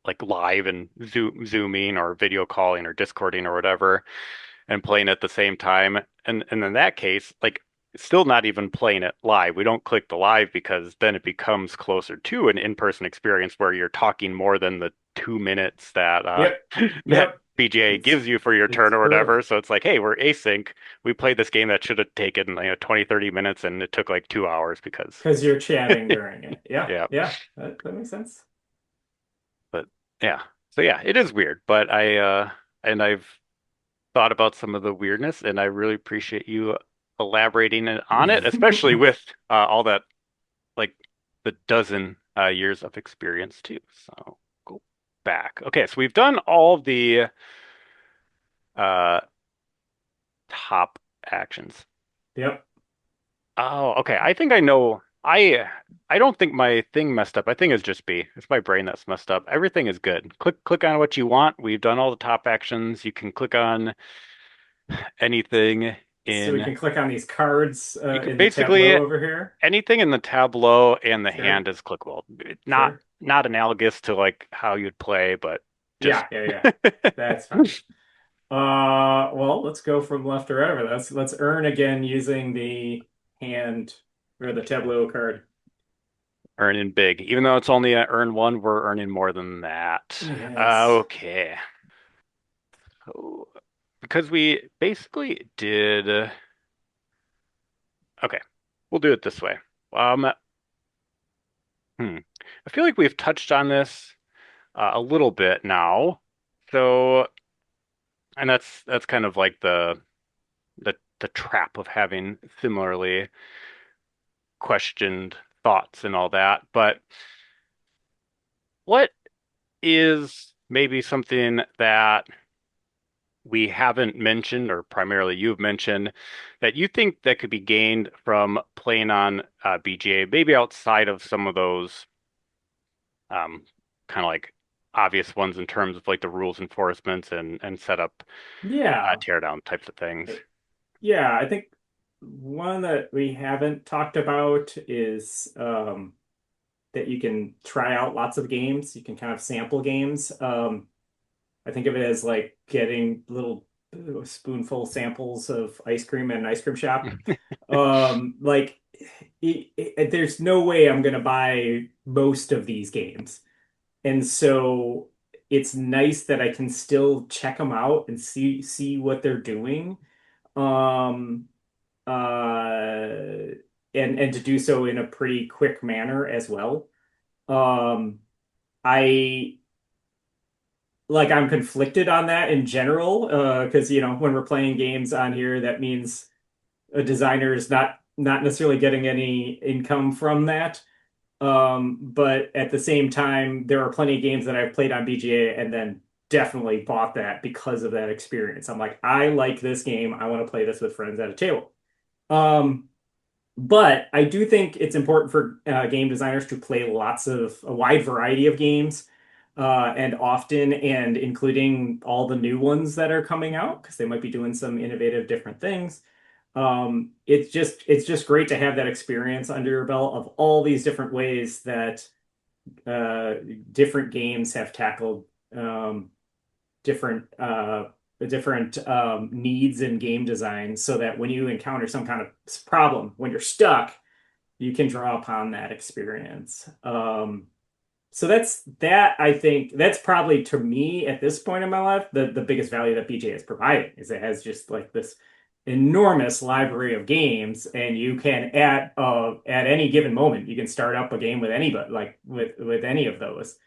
Speaker 1: like live and zooming or video calling or discording or whatever, and playing at the same time. And in that case, like still not even playing it live. We don't click the live because then it becomes closer to an in-person experience where you're talking more than the 2 minutes that
Speaker 2: yep,
Speaker 1: that
Speaker 2: yep.
Speaker 1: BGA
Speaker 2: It's
Speaker 1: gives you for your
Speaker 2: it's
Speaker 1: turn or
Speaker 2: true
Speaker 1: whatever. So it's like, hey, we're async. We played this game that should have taken 20, 30 minutes and it took like 2 hours because
Speaker 2: because you're chatting during it. Yeah,
Speaker 1: yeah.
Speaker 2: yeah, that makes sense.
Speaker 1: But yeah. So yeah, it is weird, but I've thought about some of the weirdness, and I really appreciate you elaborating on it, especially with all that, like the dozen years of experience too. So go back. Okay, so we've done all the uh, top actions.
Speaker 2: Yep.
Speaker 1: Oh, okay. I think I know. I don't think my thing messed up. I think it's just B. It's my brain that's messed up. Everything is good. Click on what you want. We've done all the top actions. You can click on anything
Speaker 2: So we
Speaker 1: in
Speaker 2: can click on these cards
Speaker 1: you can
Speaker 2: in the
Speaker 1: basically
Speaker 2: tableau over here.
Speaker 1: anything in the tableau and the
Speaker 2: Sure,
Speaker 1: hand is clickable.
Speaker 2: sure.
Speaker 1: Not analogous to like how you'd play, but just
Speaker 2: Yeah, yeah, yeah. That's fine. Well, let's go from left to right. Let's earn again using the hand or the tableau card.
Speaker 1: earning big. Even though it's only a earn one, we're earning more than that.
Speaker 2: Yes.
Speaker 1: Okay. So, because we basically did okay. We'll do it this way. Um, I feel like we've touched on this a little bit now. So, and that's kind of like the trap of having similarly questioned thoughts and all that. But what is maybe something that we haven't mentioned, or primarily you've mentioned, that you think that could be gained from playing on BGA, maybe outside of some of those um, kind of like obvious ones in terms of like the rules enforcements and setup
Speaker 2: Yeah.
Speaker 1: tear down types of things.
Speaker 2: Yeah, I think one that we haven't talked about is that you can try out lots of games. You can kind of sample games. I think of it as like getting little spoonful samples of ice cream at an ice cream shop. Like there's no way I'm gonna buy most of these games. And so it's nice that I can still check them out and see what they're doing. Um, and to do so in a pretty quick manner as well. Um, I I'm conflicted on that in general, because when we're playing games on here, that means a designer is not necessarily getting any income from that. But at the same time, there are plenty of games that I've played on BGA and then definitely bought that because of that experience. I'm like, I like this game. I want to play this with friends at a table. Um, but I do think it's important for game designers to play a wide variety of games, and often, and including all the new ones that are coming out, because they might be doing some innovative different things. It's just great to have that experience under your belt of all these different ways that uh, different games have tackled different different needs in game design, so that when you encounter some kind of problem, when you're stuck, you can draw upon that experience. So that I think that's probably to me at this point in my life the biggest value that BJ is providing is it has just like this enormous library of games, and you can at any given moment you can start up a game with anybody, like with any of those,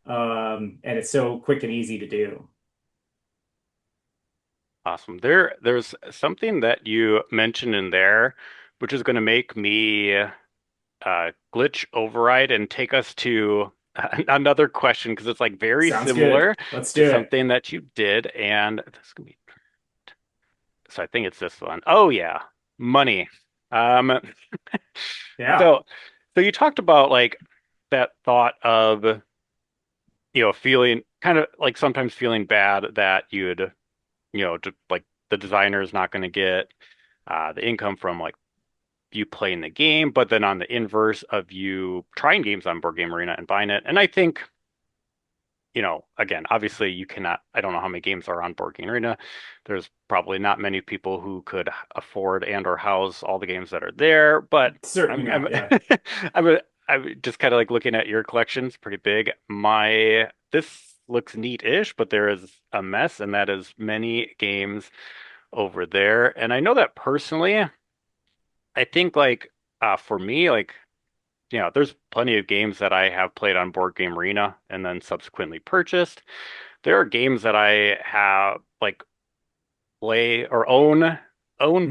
Speaker 2: and it's so quick and easy to do.
Speaker 1: Awesome. There's something that you mentioned in there, which is going to make me glitch override and take us to another question because it's like very
Speaker 2: Sounds good.
Speaker 1: similar
Speaker 2: Let's
Speaker 1: to
Speaker 2: do it.
Speaker 1: something that you did, and this is gonna be so I think it's this one. Oh yeah, money. Um,
Speaker 2: Yeah.
Speaker 1: so so you talked about like that thought of feeling kind of like sometimes feeling bad that you'd like the designer is not going to get the income from like you playing the game, but then on the inverse of you trying games on Board Game Arena and buying it. And I think, again, obviously you cannot, I don't know how many games are on Board Game Arena. There's probably not many people who could afford and or house all the games that are there, but
Speaker 2: Certainly
Speaker 1: I'm
Speaker 2: not. Yeah.
Speaker 1: I'm just kind of like looking at your collections, pretty big. This looks neat-ish, but there is a mess, and that is many games over there. And I know that personally, I think like for me, like there's plenty of games that I have played on Board Game Arena and then subsequently purchased. There are games that I have like play or own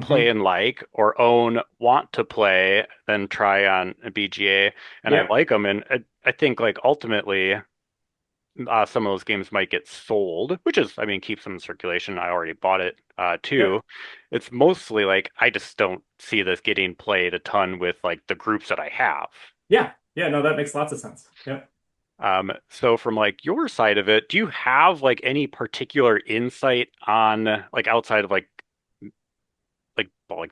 Speaker 1: play
Speaker 2: Hmm.
Speaker 1: and like or own want to play then try on a BGA and I
Speaker 2: Yep.
Speaker 1: like them and I think like ultimately some of those games might get sold, which is, I mean, keeps them in circulation. I already bought it too.
Speaker 2: Yep.
Speaker 1: It's mostly like I just don't see this getting played a ton with like the groups that I have.
Speaker 2: Yeah. Yeah. No, that makes lots of sense. Yep.
Speaker 1: So from like your side of it, do you have like any particular insight on like outside of like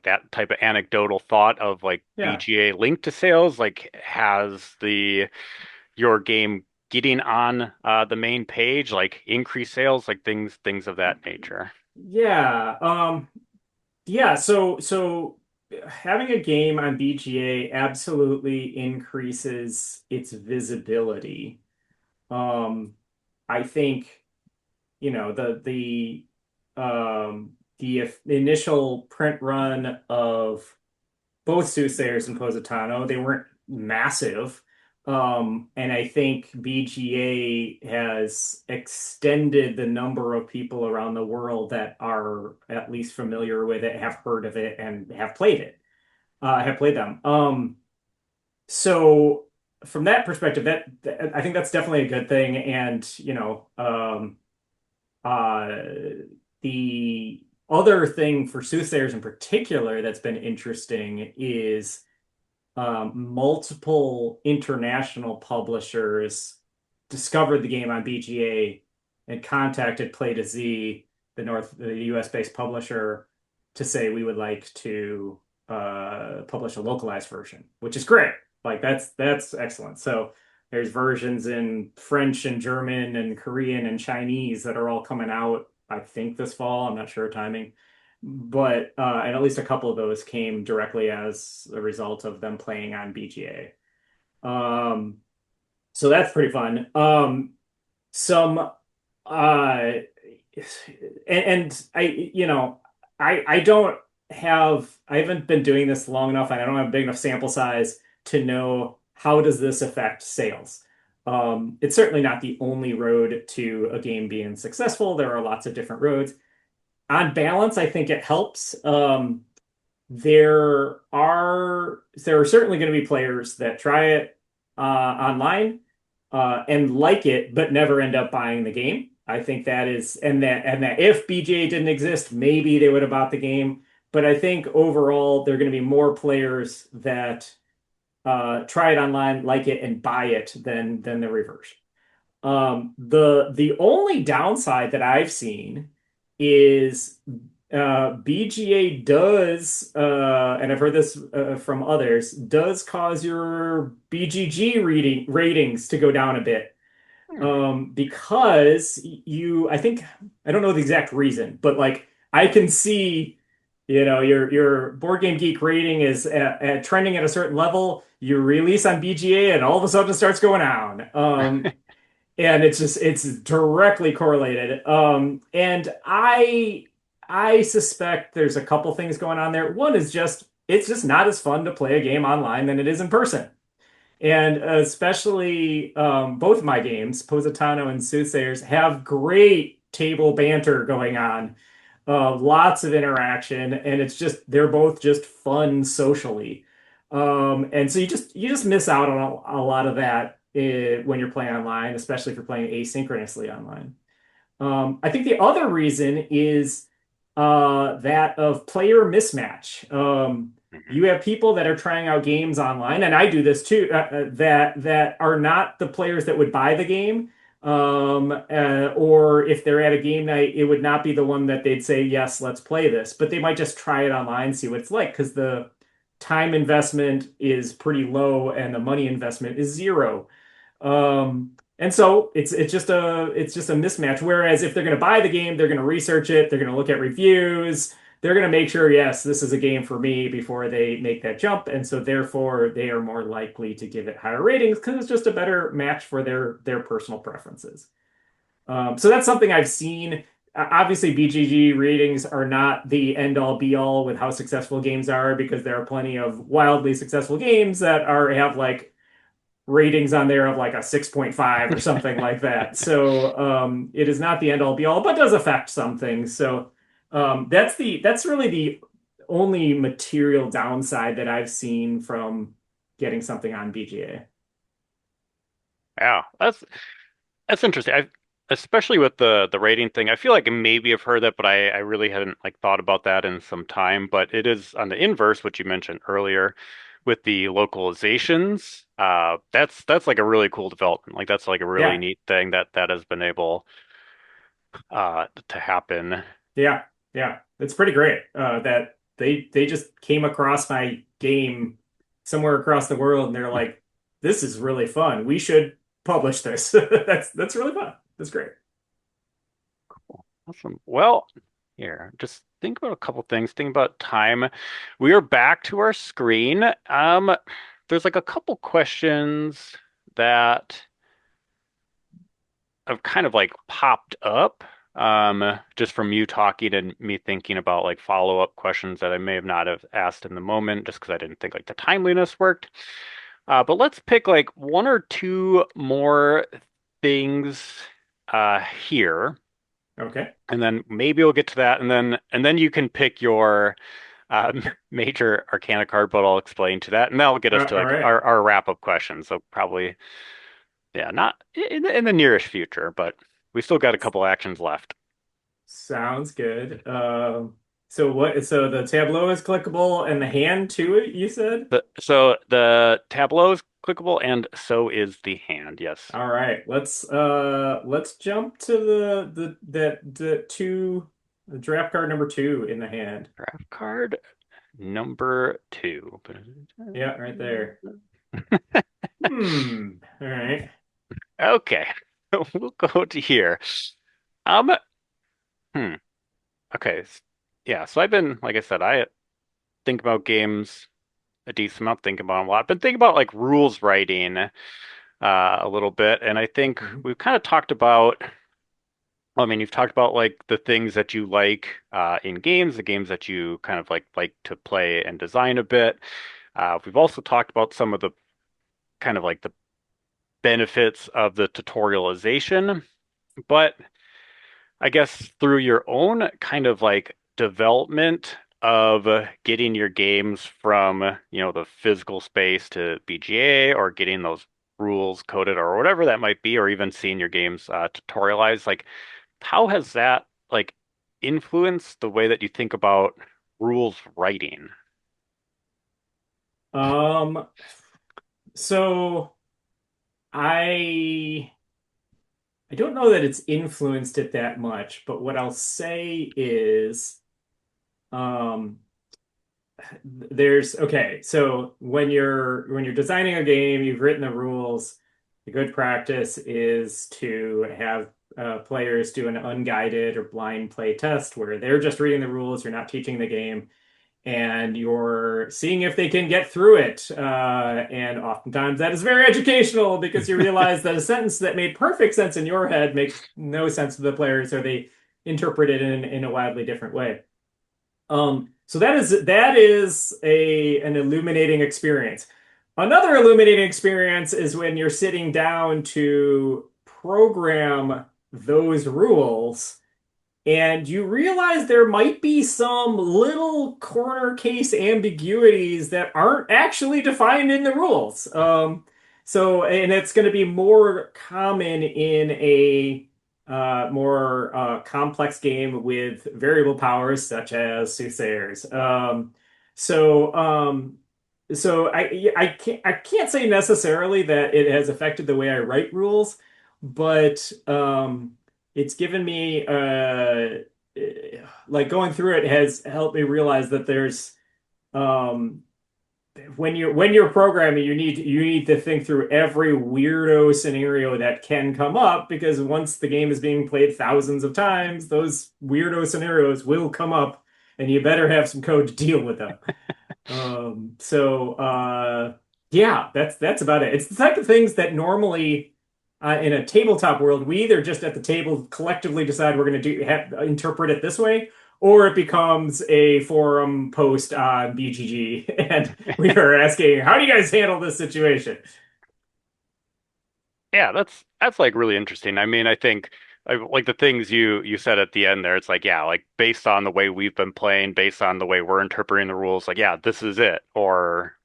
Speaker 1: that type of anecdotal thought of like
Speaker 2: Yeah.
Speaker 1: BGA linked to sales? Like has the your game getting on the main page, like increase sales, like things of that nature.
Speaker 2: Yeah. Yeah. So having a game on BGA absolutely increases its visibility. Um, I think, the initial print run of both Soothsayers and Positano, they weren't massive. And I think BGA has extended the number of people around the world that are at least familiar with it, have heard of it, and have played it, have played them. So from that perspective, that I think that's definitely a good thing. And, uh, the other thing for Soothsayers in particular that's been interesting is multiple international publishers discovered the game on BGA and contacted Play to Z, the US based publisher, to say we would like to publish a localized version, which is great. Like that's excellent. So there's versions in French and German and Korean and Chinese that are all coming out, I think this fall. I'm not sure timing. But and at least a couple of those came directly as a result of them playing on BGA. So that's pretty fun. Some and I don't I haven't been doing this long enough and I don't have a big enough sample size to know how does this affect sales. It's certainly not the only road to a game being successful. There are lots of different roads. On balance, I think it helps. There are certainly going to be players that try it online and like it, but never end up buying the game. I think that is, and that if BGA didn't exist, maybe they would have bought the game. But I think overall, there are going to be more players that try it online, like it, and buy it than the reverse. The only downside that I've seen is BGA does, and I've heard this from others, does cause your BGG ratings to go down a bit.
Speaker 1: Hmm.
Speaker 2: Because I think, I don't know the exact reason, but like I can see, your Board Game Geek rating is trending at a certain level. You release on BGA, and all of a sudden it starts going down. And it's directly correlated. And I suspect there's a couple things going on there. One is just it's just not as fun to play a game online than it is in person. And especially both of my games, Positano and Soothsayers, have great table banter going on. lots of interaction, and it's just they're both just fun socially. And so you just miss out on a lot of that when you're playing online, especially if you're playing asynchronously online. I think the other reason is that of player mismatch.
Speaker 1: Mhm.
Speaker 2: You have people that are trying out games online, and I do this too, that are not the players that would buy the game. Or if they're at a game night, it would not be the one that they'd say, yes, let's play this. But they might just try it online, see what it's like, because the time investment is pretty low and the money investment is zero. And so it's just a mismatch. Whereas if they're going to buy the game, they're going to research it, they're going to look at reviews, they're going to make sure, yes, this is a game for me before they make that jump. And so therefore they are more likely to give it higher ratings because it's just a better match for their personal preferences. So that's something I've seen. Obviously, BGG ratings are not the end all be all with how successful games are because there are plenty of wildly successful games that are have like ratings on there of like a 6.5 or something like that. So it is not the end all be all, but does affect some things. So that's really the only material downside that I've seen from getting something on BGA.
Speaker 1: Yeah, that's interesting. Especially with the rating thing. I feel like maybe I've heard that, but I really hadn't like thought about that in some time. But it is on the inverse, what you mentioned earlier, with the localizations. That's like a really cool development. Like that's like a really
Speaker 2: Yeah,
Speaker 1: neat thing that has been able to happen.
Speaker 2: yeah, yeah. It's pretty great that they just came across my game somewhere across the world and they're like, this is really fun. We should publish this. That's really fun. That's great.
Speaker 1: Awesome. Well, here, just think about a couple things. Think about time. We are back to our screen. There's like a couple questions that have kind of like popped up, just from you talking and me thinking about like follow-up questions that I may have not have asked in the moment, just because I didn't think like the timeliness worked. But let's pick like one or two more things here.
Speaker 2: Okay.
Speaker 1: And then maybe we'll get to that, and then you can pick your major Arcana card, but I'll explain to that, and that'll get us to
Speaker 2: All
Speaker 1: like
Speaker 2: right.
Speaker 1: our wrap up questions. So probably, yeah, not in the nearest future, but we still got a couple actions left.
Speaker 2: Sounds good. So what? So the tableau is clickable and the hand to it, you said?
Speaker 1: So the tableau is clickable, and so is the hand. Yes,
Speaker 2: All right. Let's jump to the two the draft card number two in the hand.
Speaker 1: draft card number two.
Speaker 2: Yeah, right there. All right.
Speaker 1: Okay, we'll go to here. Um, hmm. Okay. Yeah, so I've been, like I said, I think about games a decent amount, think about them a lot. Been thinking about like rules writing a little bit, and I think
Speaker 2: Mhm.
Speaker 1: we've kind of talked about. I mean, you've talked about like the things that you like in games, the games that you kind of like to play and design a bit. We've also talked about some of the kind of like the benefits of the tutorialization, but I guess through your own kind of like development of getting your games from, the physical space to BGA or getting those rules coded or whatever that might be, or even seeing your games tutorialized, like how has that like influenced the way that you think about rules writing?
Speaker 2: Um, so I I don't know that it's influenced it that much, but what I'll say is um there's okay, so when you're designing a game, you've written the rules. The good practice is to have players do an unguided or blind play test where they're just reading the rules, you're not teaching the game, and you're seeing if they can get through it. And oftentimes that is very educational because you realize that a sentence that made perfect sense in your head makes no sense to the players, or they interpret it in a wildly different way. So that is a an illuminating experience. Another illuminating experience is when you're sitting down to program those rules and you realize there might be some little corner case ambiguities that aren't actually defined in the rules. And it's going to be more common in a more complex game with variable powers such as Soothsayers. So, um, I can't say necessarily that it has affected the way I write rules, but it's given me like going through it has helped me realize that there's um when you're programming, you need to think through every weirdo scenario that can come up, because once the game is being played thousands of times, those weirdo scenarios will come up, and you better have some code to deal with them. Yeah, that's about it. It's the type of things that normally in a tabletop world, we either just at the table collectively decide we're going to interpret it this way, or it becomes a forum post on BGG, and we are asking, how do you guys handle this situation?
Speaker 1: Yeah, that's like really interesting. I mean, I think like the things you said at the end there, it's like, yeah, like based on the way we've been playing, based on the way we're interpreting the rules, like, yeah, this is it.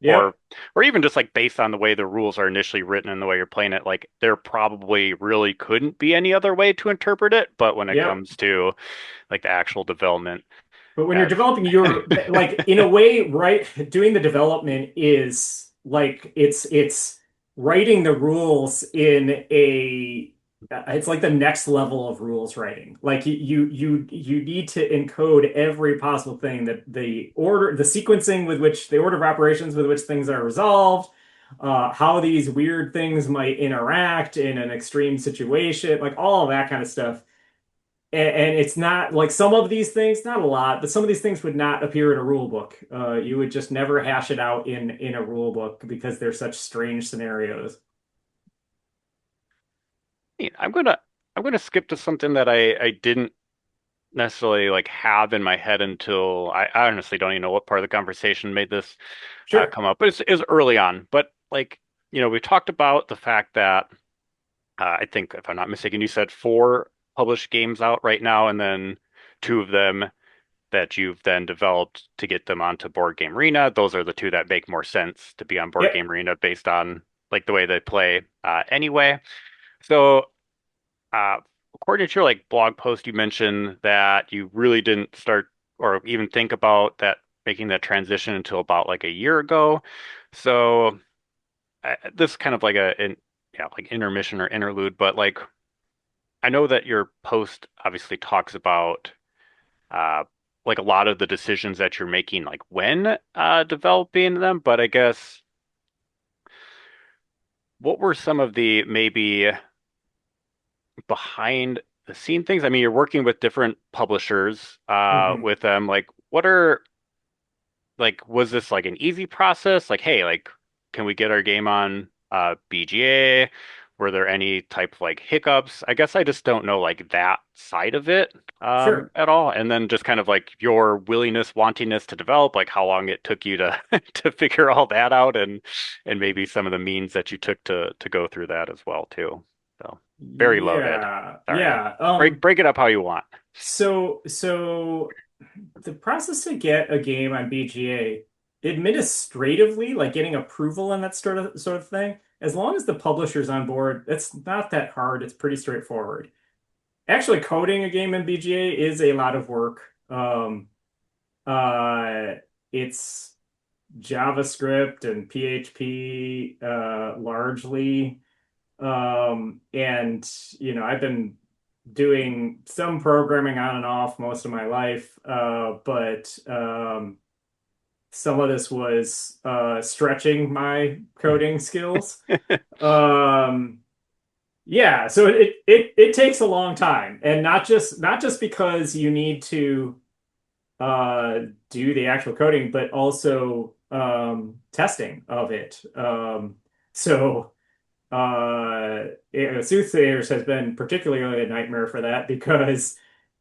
Speaker 2: Yep,
Speaker 1: Or even just like based on the way the rules are initially written and the way you're playing it, like there probably really couldn't be any other way to interpret it. But when it
Speaker 2: yep.
Speaker 1: comes to like the actual development,
Speaker 2: But when you're
Speaker 1: yeah,
Speaker 2: developing your like in a way, right, doing the development is like it's writing the rules in a it's like the next level of rules writing. Like you need to encode every possible thing, that the sequencing with which the order of operations with which things are resolved, how these weird things might interact in an extreme situation, like all of that kind of stuff. And it's not like some of these things, not a lot, but some of these things would not appear in a rule book. You would just never hash it out in a rule book because they're such strange scenarios.
Speaker 1: I'm gonna skip to something that I didn't necessarily like have in my head until I honestly don't even know what part of the conversation made this
Speaker 2: Sure.
Speaker 1: come up, but it's early on. But like, we talked about the fact that I think if I'm not mistaken, you said four published games out right now, and then two of them that you've then developed to get them onto Board Game Arena. Those are the two that make more sense to be on Board
Speaker 2: Yep.
Speaker 1: Game Arena based on like the way they play anyway. So uh, according to your like blog post, you mentioned that you really didn't start or even think about that making that transition until about like a year ago. So this is kind of like yeah, like intermission or interlude, but like I know that your post obviously talks about uh like a lot of the decisions that you're making like when developing them, but I guess what were some of the maybe behind the scene things? I mean, you're working with different publishers
Speaker 2: Hmm.
Speaker 1: with them. Like, what are like was this like an easy process? Like, hey, like can we get our game on BGA? Were there any type of like hiccups? I guess I just don't know like that side of it
Speaker 2: Sure.
Speaker 1: at all. And then just kind of like your willingness, wantingness to develop, like how long it took you to to figure all that out and maybe some of the means that you took to go through that as well too. So very loaded.
Speaker 2: Yeah.
Speaker 1: Sorry.
Speaker 2: Yeah.
Speaker 1: Break it up how you want.
Speaker 2: So the process to get a game on BGA administratively, like getting approval and that sort of thing, as long as the publisher's on board, it's not that hard. It's pretty straightforward. Actually, coding a game in BGA is a lot of work. It's JavaScript and PHP largely. And I've been doing some programming on and off most of my life, but some of this was stretching my coding skills. Um, yeah, so it takes a long time, and not just because you need to uh, do the actual coding, but also testing of it. So Soothsayers has been particularly a nightmare for that, because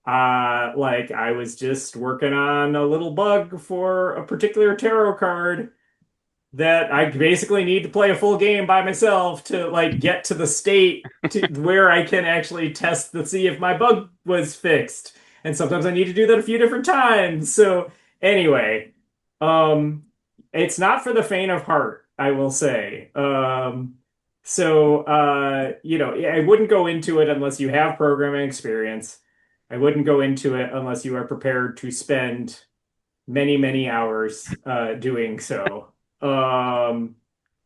Speaker 2: like I was just working on a little bug for a particular tarot card that I basically need to play a full game by myself to like get to the state to where I can actually test to see if my bug was fixed. and sometimes I need to do that a few different times. So anyway, um, it's not for the faint of heart, I will say. I wouldn't go into it unless you have programming experience. I wouldn't go into it unless you are prepared to spend many, many hours doing so.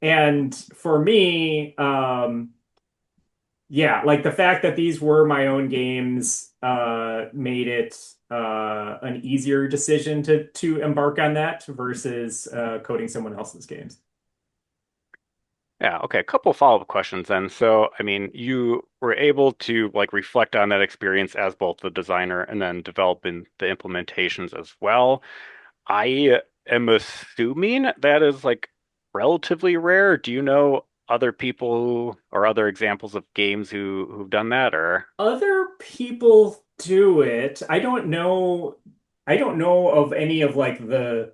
Speaker 2: And for me, yeah, like the fact that these were my own games made it an easier decision to embark on that versus coding someone else's games.
Speaker 1: Yeah, okay. A couple follow-up questions then. So, I mean, you were able to like reflect on that experience as both the designer and then developing the implementations as well. I am assuming that is like relatively rare. Do you know other people who or other examples of games who've done that or
Speaker 2: Other people do it. I don't know of any of like the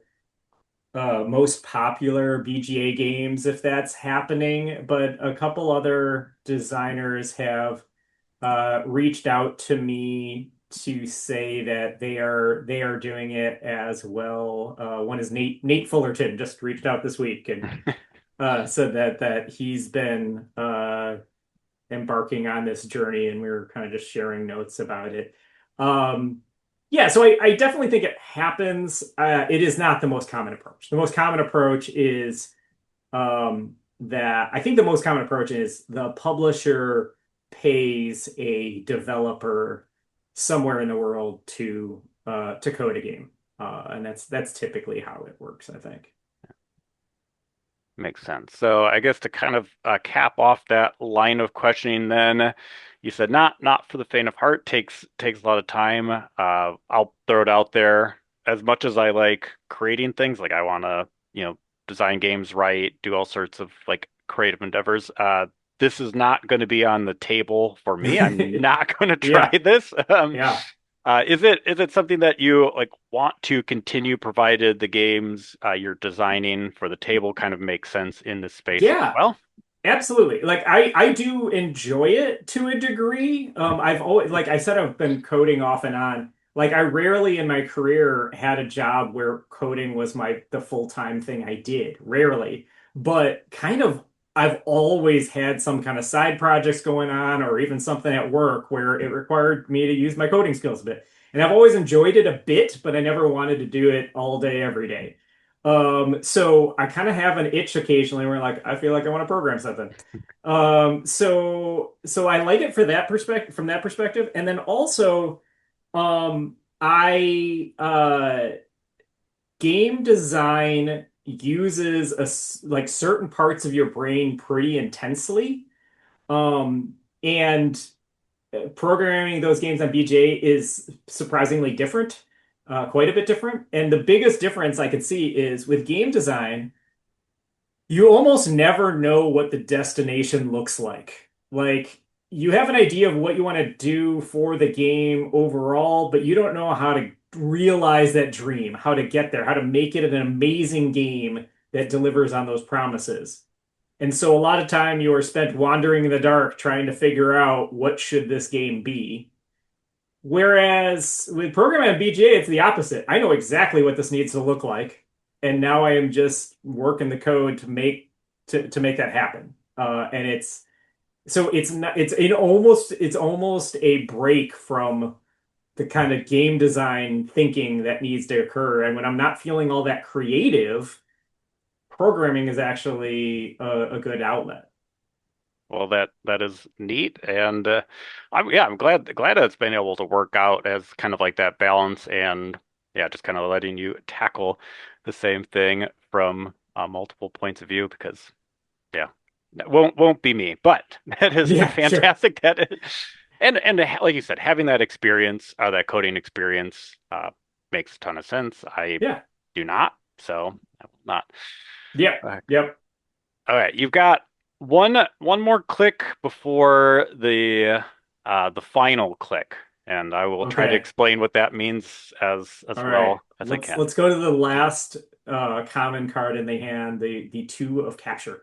Speaker 2: most popular BGA games if that's happening, but a couple other designers have reached out to me to say that they are doing it as well. One is Nate Fullerton just reached out this week and said that he's been embarking on this journey, and we were kind of just sharing notes about it. Um, yeah, so I definitely think it happens. It is not the most common approach. The most common approach is that I think the most common approach is the publisher pays a developer somewhere in the world to code a game, and that's typically how it works, I think.
Speaker 1: makes sense? So, I guess to kind of cap off that line of questioning, then you said not for the faint of heart. Takes a lot of time. I'll throw it out there. As much as I like creating things, like I want to, design games right, do all sorts of like creative endeavors. This is not going to be on the table for me. I'm not going to try
Speaker 2: Yeah,
Speaker 1: this.
Speaker 2: yeah.
Speaker 1: Is it something that you like want to continue provided the games you're designing for the table kind of make sense in this space as
Speaker 2: Yeah,
Speaker 1: well?
Speaker 2: absolutely. Like I do enjoy it to a degree. I've always, like I said, I've been coding off and on. Like I rarely in my career had a job where coding was the full-time thing I did. Rarely. But kind of I've always had some kind of side projects going on or even something at work where it required me to use my coding skills a bit. And I've always enjoyed it a bit, but I never wanted to do it all day, every day. So I kind of have an itch occasionally where like I feel like I want to program something. So I like it for that perspective, from that perspective, and then also, I game design uses like certain parts of your brain pretty intensely. And programming those games on BJ is surprisingly different, quite a bit different. And the biggest difference I could see is with game design, you almost never know what the destination looks like. Like, you have an idea of what you want to do for the game overall, but you don't know how to realize that dream, how to get there, how to make it an amazing game that delivers on those promises. And so a lot of time you are spent wandering in the dark trying to figure out what should this game be. Whereas with programming on BGA, it's the opposite. I know exactly what this needs to look like, and now I am just working the code to make that happen. And it's not it's almost a break from the kind of game design thinking that needs to occur. And when I'm not feeling all that creative, programming is actually a good outlet.
Speaker 1: Well, that is neat, and I'm glad that it's been able to work out as kind of like that balance, and yeah, just kind of letting you tackle the same thing from multiple points of view because yeah, that won't be me, but that is
Speaker 2: Yeah, sure.
Speaker 1: fantastic. And like you said, having that experience, that coding experience, makes a ton of sense. I
Speaker 2: Yeah.
Speaker 1: do not, so I will not.
Speaker 2: Yep.
Speaker 1: Uh,
Speaker 2: Yep.
Speaker 1: all right, you've got one more click before the final click, and I will try to
Speaker 2: Okay.
Speaker 1: explain what that means as
Speaker 2: All right.
Speaker 1: well as I
Speaker 2: Let's
Speaker 1: can.
Speaker 2: let's go to the last common card in the hand, the two of capture,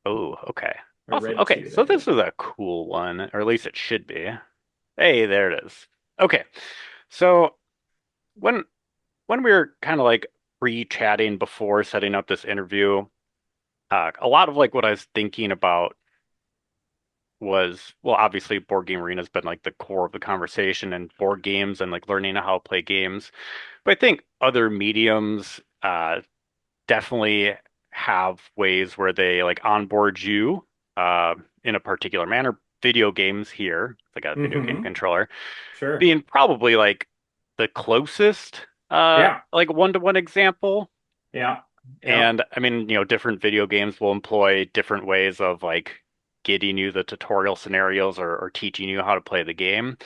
Speaker 1: Oh, okay.
Speaker 2: or
Speaker 1: Awesome.
Speaker 2: red
Speaker 1: Okay,
Speaker 2: two.
Speaker 1: so
Speaker 2: There you
Speaker 1: this is a cool one, or at least it should be. Hey, there it is. Okay. So when when we were kind of like pre-chatting before setting up this interview, a lot of like what I was thinking about was, well, obviously board game arena has been like the core of the conversation and board games and like learning how to play games. But I think other mediums definitely have ways where they like onboard you in a particular manner. Video games here, like a video game
Speaker 2: Hmm.
Speaker 1: controller,
Speaker 2: Sure.
Speaker 1: being probably like the closest
Speaker 2: Yeah.
Speaker 1: like one-to-one example.
Speaker 2: Yeah. Yep.
Speaker 1: And I mean, different video games will employ different ways of like getting you the tutorial scenarios or teaching you how to play the game.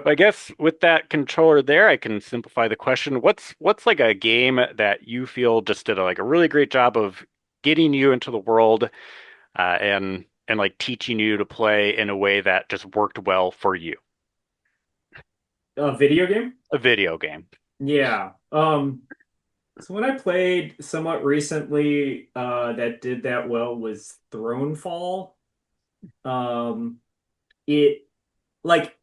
Speaker 1: But
Speaker 2: Yep.
Speaker 1: I guess with that controller there, I can simplify the question. What's like a game that you feel just did like a really great job of getting you into the world and like teaching you to play in a way that just worked well for you?
Speaker 2: A video game?
Speaker 1: A video game.
Speaker 2: Yeah. So when I played somewhat recently, that did that well was Thronefall. Um, it like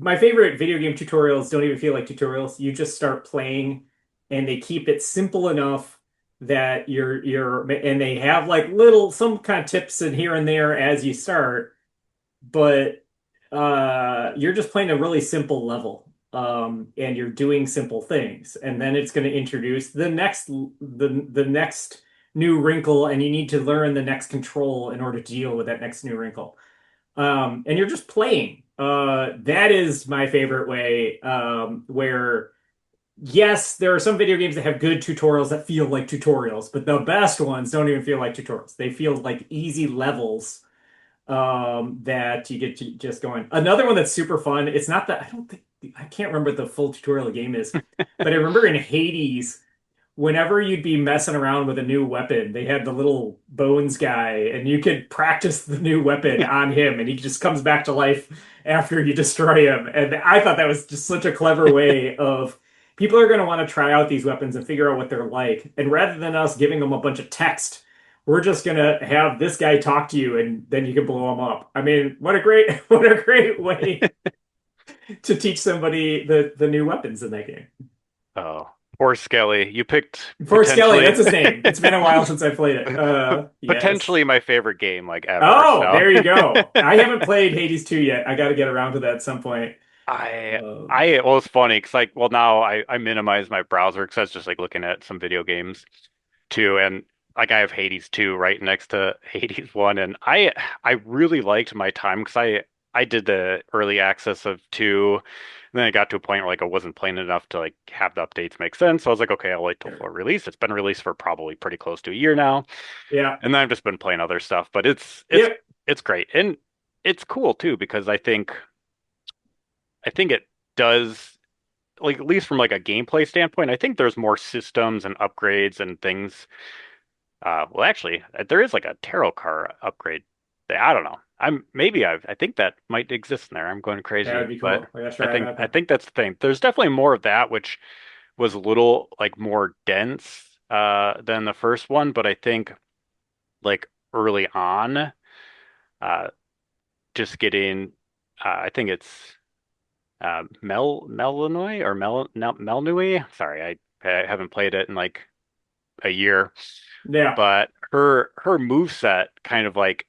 Speaker 2: my favorite video game tutorials don't even feel like tutorials. You just start playing and they keep it simple enough that and they have like little some kind of tips in here and there as you start, but you're just playing a really simple level. And you're doing simple things, and then it's going to introduce the next new wrinkle, and you need to learn the next control in order to deal with that next new wrinkle. And you're just playing. That is my favorite way. Where yes, there are some video games that have good tutorials that feel like tutorials, but the best ones don't even feel like tutorials. They feel like easy levels that you get to just going. Another one that's super fun. It's not that I don't think I can't remember what the full tutorial game is, but I remember in Hades whenever you'd be messing around with a new weapon, they had the little bones guy, and you could practice the new weapon on him, and he just comes back to life after you destroy him. And I thought that was just such a clever way of people are going to want to try out these weapons and figure out what they're like. And rather than us giving them a bunch of text, we're just going to have this guy talk to you, and then you can blow him up. I mean, what a great, what a great way to teach somebody the new weapons in that game.
Speaker 1: Oh, poor Skelly. You picked
Speaker 2: For Skelly, that's
Speaker 1: potentially
Speaker 2: his name. It's been a while since I played it. Yes.
Speaker 1: potentially my favorite game like ever.
Speaker 2: Oh,
Speaker 1: So
Speaker 2: there you go. I haven't played Hades 2 yet. I got to get around to that at some point.
Speaker 1: I
Speaker 2: Um,
Speaker 1: I well, it's funny because like, well, now I minimize my browser because I was just like looking at some video games too, and like I have Hades 2 right next to Hades 1, and I really liked my time because I did the early access of 2, and then I got to a point where like I wasn't playing enough to like have the updates make sense. So I was like, okay, I'll wait till full
Speaker 2: sure.
Speaker 1: release. It's been released for probably pretty close to a year now,
Speaker 2: Yeah.
Speaker 1: and then I've just been playing other stuff, but
Speaker 2: Yep.
Speaker 1: it's great and it's cool too because I think it does like at least from like a gameplay standpoint, I think there's more systems and upgrades and things. Well, actually, there is like a tarot card upgrade. I don't know. I think that might exist in there. I'm going
Speaker 2: That would
Speaker 1: crazy,
Speaker 2: be
Speaker 1: but
Speaker 2: cool. I got to try that
Speaker 1: I
Speaker 2: then.
Speaker 1: think that's the thing. There's definitely more of that, which was a little like more dense than the first one, but I think like early on, uh, just getting, I think it's Melanoy or Melnui. Sorry, I haven't played it in like a year,
Speaker 2: Yeah.
Speaker 1: but her move set kind of like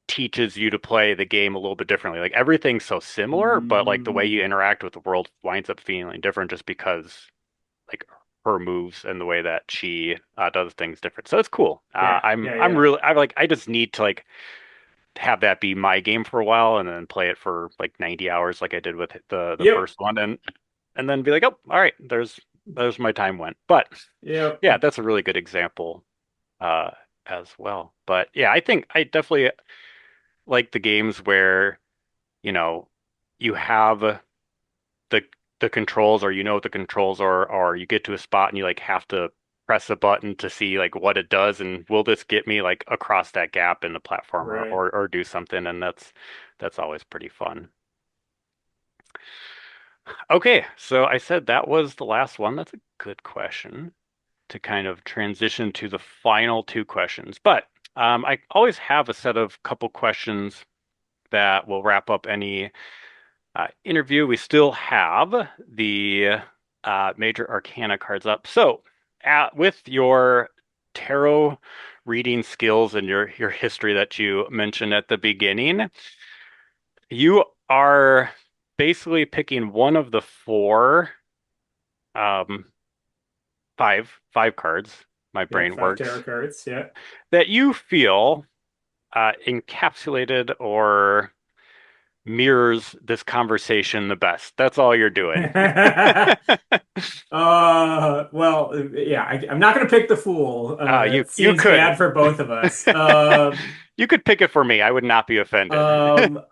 Speaker 1: teaches you to play the game a little bit differently. Like everything's so similar, but like the way you
Speaker 2: Mm,
Speaker 1: interact with the world winds up feeling different just because like her moves and the way that she does things different. So it's cool.
Speaker 2: yeah. Yeah.
Speaker 1: I'm
Speaker 2: Yeah.
Speaker 1: really I like I just need to like have that be my game for a while and then play it for like 90 hours like I did with the
Speaker 2: Yep.
Speaker 1: first one and then be like, "Oh, all right, there's my time went." But
Speaker 2: Yep.
Speaker 1: yeah, that's a really good example uh as well. But yeah, I think I definitely like the games where, you know, you have the the controls or you know what the controls are or you get to a spot and you like have to press a button to see like what it does and will this get me like across that gap in the platform
Speaker 2: Right.
Speaker 1: or do something and that's always pretty fun. Okay, so I said that was the last one. That's a good question to kind of transition to the final two questions. But I always have a set of couple questions that will wrap up any interview, we still have the major arcana cards up. So, with your tarot reading skills and your history that you mentioned at the beginning, you are basically picking one of the four, um, five cards. My
Speaker 2: Yep,
Speaker 1: brain
Speaker 2: five tarot
Speaker 1: works
Speaker 2: cards. Yeah.
Speaker 1: that you feel encapsulated or mirrors this conversation the best. That's all you're doing.
Speaker 2: Well, yeah, I'm not going to pick the fool. It
Speaker 1: You
Speaker 2: seems
Speaker 1: could.
Speaker 2: bad for both of us.
Speaker 1: You could pick it for me. I would not be offended.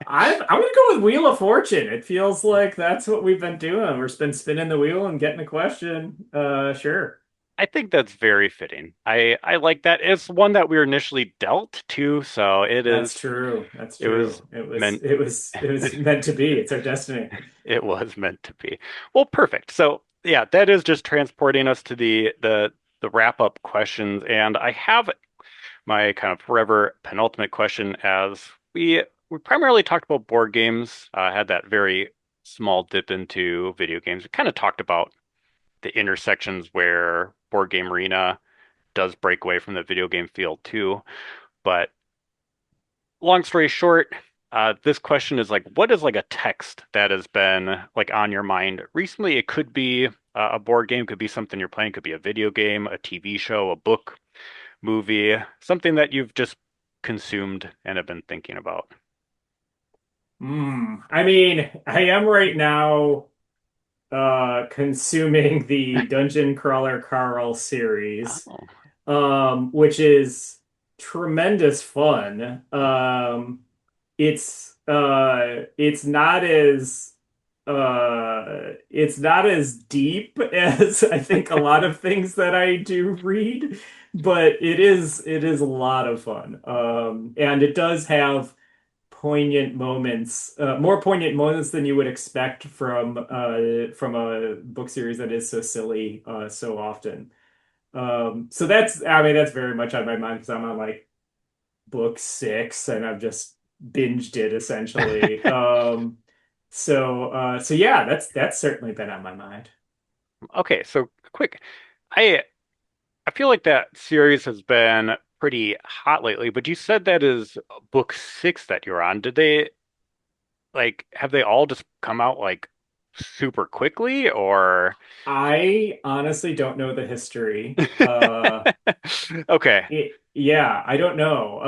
Speaker 2: I'm gonna go with Wheel of Fortune. It feels like that's what we've been doing. We've been spinning the wheel and getting a question. Sure.
Speaker 1: I think that's very fitting. I like that. It's one that we were initially dealt to, so
Speaker 2: That's true. That's
Speaker 1: it was
Speaker 2: true. It was
Speaker 1: meant
Speaker 2: it was it was meant to be. It's our destiny.
Speaker 1: it was meant to be. Well, perfect. So yeah, that is just transporting us to the wrap up questions, and I have my kind of forever penultimate question as we primarily talked about board games, had that very small dip into video games. We kind of talked about the intersections where board game arena does break away from the video game field too. But long story short, this question is like, what is like a text that has been like on your mind recently? It could be a board game, could be something you're playing, could be a video game, a TV show, a book, movie, something that you've just consumed and have been thinking about.
Speaker 2: I mean, I am right now consuming the Dungeon Crawler Carl series,
Speaker 1: Oh,
Speaker 2: which is tremendous fun. It's not as deep as I think a lot of things that I do read, but it is a lot of fun. And it does have poignant moments, more poignant moments than you would expect from a book series that is so silly so often. So I mean, that's very much on my mind because I'm on like book six and I've just binged it essentially. So yeah, that's certainly been on my mind.
Speaker 1: okay, so quick. I I feel like that series has been pretty hot lately, but you said that is book six that you're on. Did they like have they all just come out like super quickly or
Speaker 2: I honestly don't know the history.
Speaker 1: okay.
Speaker 2: Yeah, I don't know.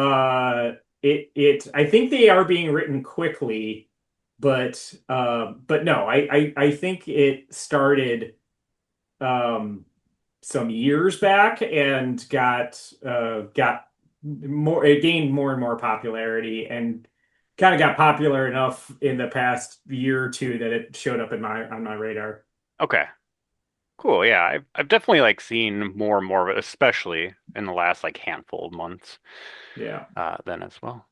Speaker 2: I think they are being written quickly, but no, I think it started some years back and got more, it gained more and more popularity and kind of got popular enough in the past year or two that it showed up in my on my radar.
Speaker 1: Okay. Cool. Yeah, I've definitely like seen more and more of it, especially in the last like handful of months
Speaker 2: Yeah.
Speaker 1: then as well.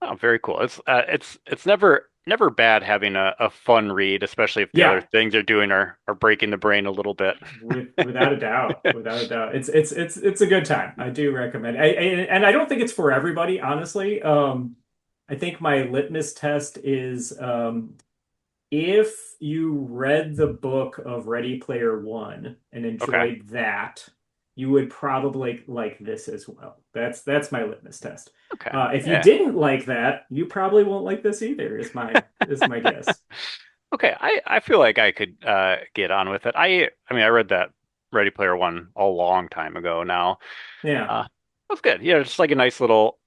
Speaker 1: Oh, very cool. It's never bad having a fun read, especially if the other
Speaker 2: Yeah,
Speaker 1: things you're doing are breaking the brain a little bit.
Speaker 2: without a doubt, without a doubt, it's a good time. I do recommend. And I don't think it's for everybody, honestly. I think my litmus test is if you read the book of Ready Player One and
Speaker 1: Okay.
Speaker 2: enjoyed that, you would probably like this as well. That's my litmus test.
Speaker 1: Okay.
Speaker 2: If you
Speaker 1: Yeah.
Speaker 2: didn't like that, you probably won't like this either. Is my guess.
Speaker 1: Okay. I feel like I could get on with it. I mean I read that Ready Player One a long time ago now.
Speaker 2: Yeah.
Speaker 1: That's good. Yeah, just like a nice little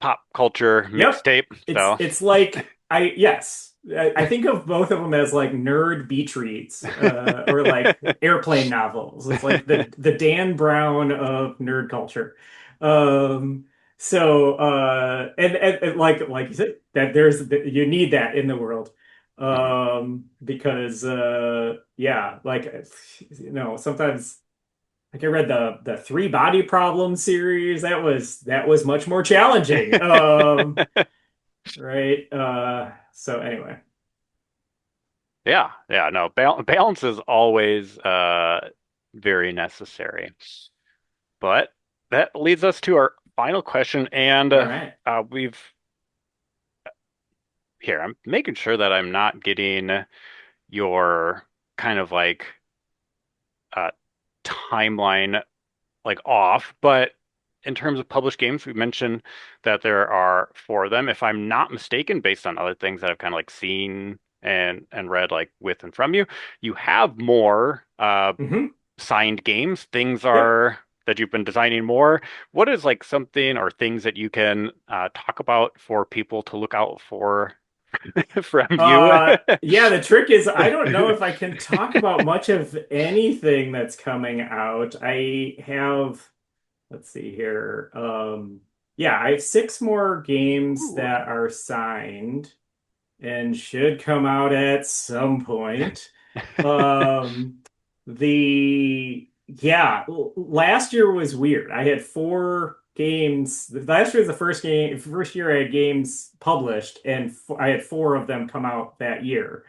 Speaker 1: pop culture
Speaker 2: Yep.
Speaker 1: mixtape.
Speaker 2: It's
Speaker 1: So
Speaker 2: it's like yes. I think of both of them as like nerd beach reads, or like airplane novels. It's like the Dan Brown of nerd culture. Um, and like you said, that you need that in the world.
Speaker 1: mhm.
Speaker 2: Because yeah, like sometimes like I read the Three Body Problem series. That was much more challenging. Right. So anyway.
Speaker 1: Yeah, yeah, no, balance is always very necessary. But that leads us to our final question, and
Speaker 2: All right.
Speaker 1: we've here, I'm making sure that I'm not getting your kind of like uh timeline like off, but in terms of published games, we mentioned that there are four of them. If I'm not mistaken, based on other things that I've kind of like seen and read like with and from you, you have more
Speaker 2: Hmm.
Speaker 1: signed games. Things
Speaker 2: Yep.
Speaker 1: are that you've been designing more. What is like something or things that you can talk about for people to look out for from you?
Speaker 2: Yeah, the trick is I don't know if I can talk about much of anything that's coming out. I have, let's see here. Yeah, I have six more games
Speaker 1: Ooh.
Speaker 2: that are signed and should come out at some point. Um, last year was weird. I had four games. Last year was the first year I had games published, and I had four of them come out that year.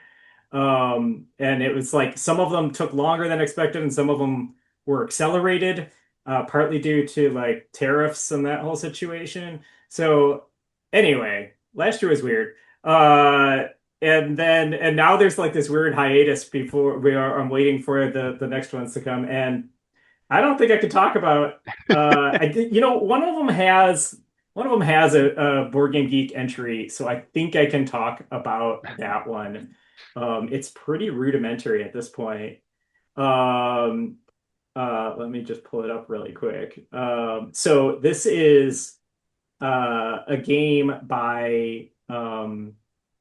Speaker 2: And it was like some of them took longer than expected, and some of them were accelerated, partly due to like tariffs and that whole situation. So anyway, last year was weird. Uh, and now there's like this weird hiatus before I'm waiting for the next ones to come, and I don't think I could talk about. I think one of them has a Board Game Geek entry, so I think I can talk about that one. It's pretty rudimentary at this point. Um, Let me just pull it up really quick. So this is a game by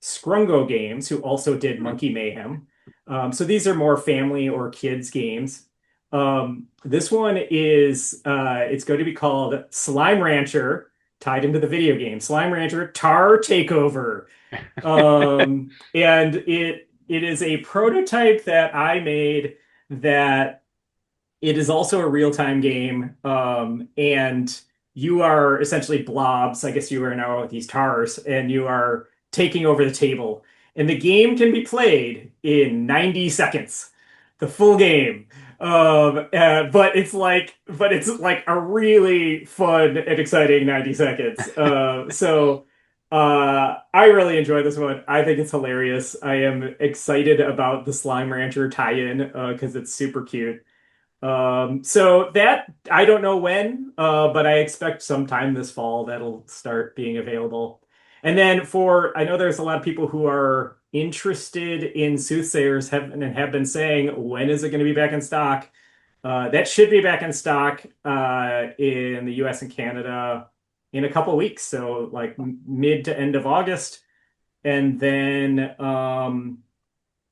Speaker 2: Scrungo Games, who also did
Speaker 1: Hmm.
Speaker 2: Monkey Mayhem. So these are more family or kids games. This one is it's going to be called Slime Rancher, tied into the video game Slime Rancher Tar Takeover. And it is a prototype that I made that it is also a real-time game, and you are essentially blobs. I guess you are now these tars, and you are taking over the table. And the game can be played in 90 seconds, the full game. But it's like a really fun and exciting 90 seconds. I really enjoy this one. I think it's hilarious. I am excited about the Slime Rancher tie-in because it's super cute. So that I don't know when, but I expect sometime this fall that'll start being available. And then I know there's a lot of people who are interested in Soothsayers have been saying, when is it going to be back in stock? That should be back in stock in the US and Canada in a couple weeks, so like mid to end of August, and then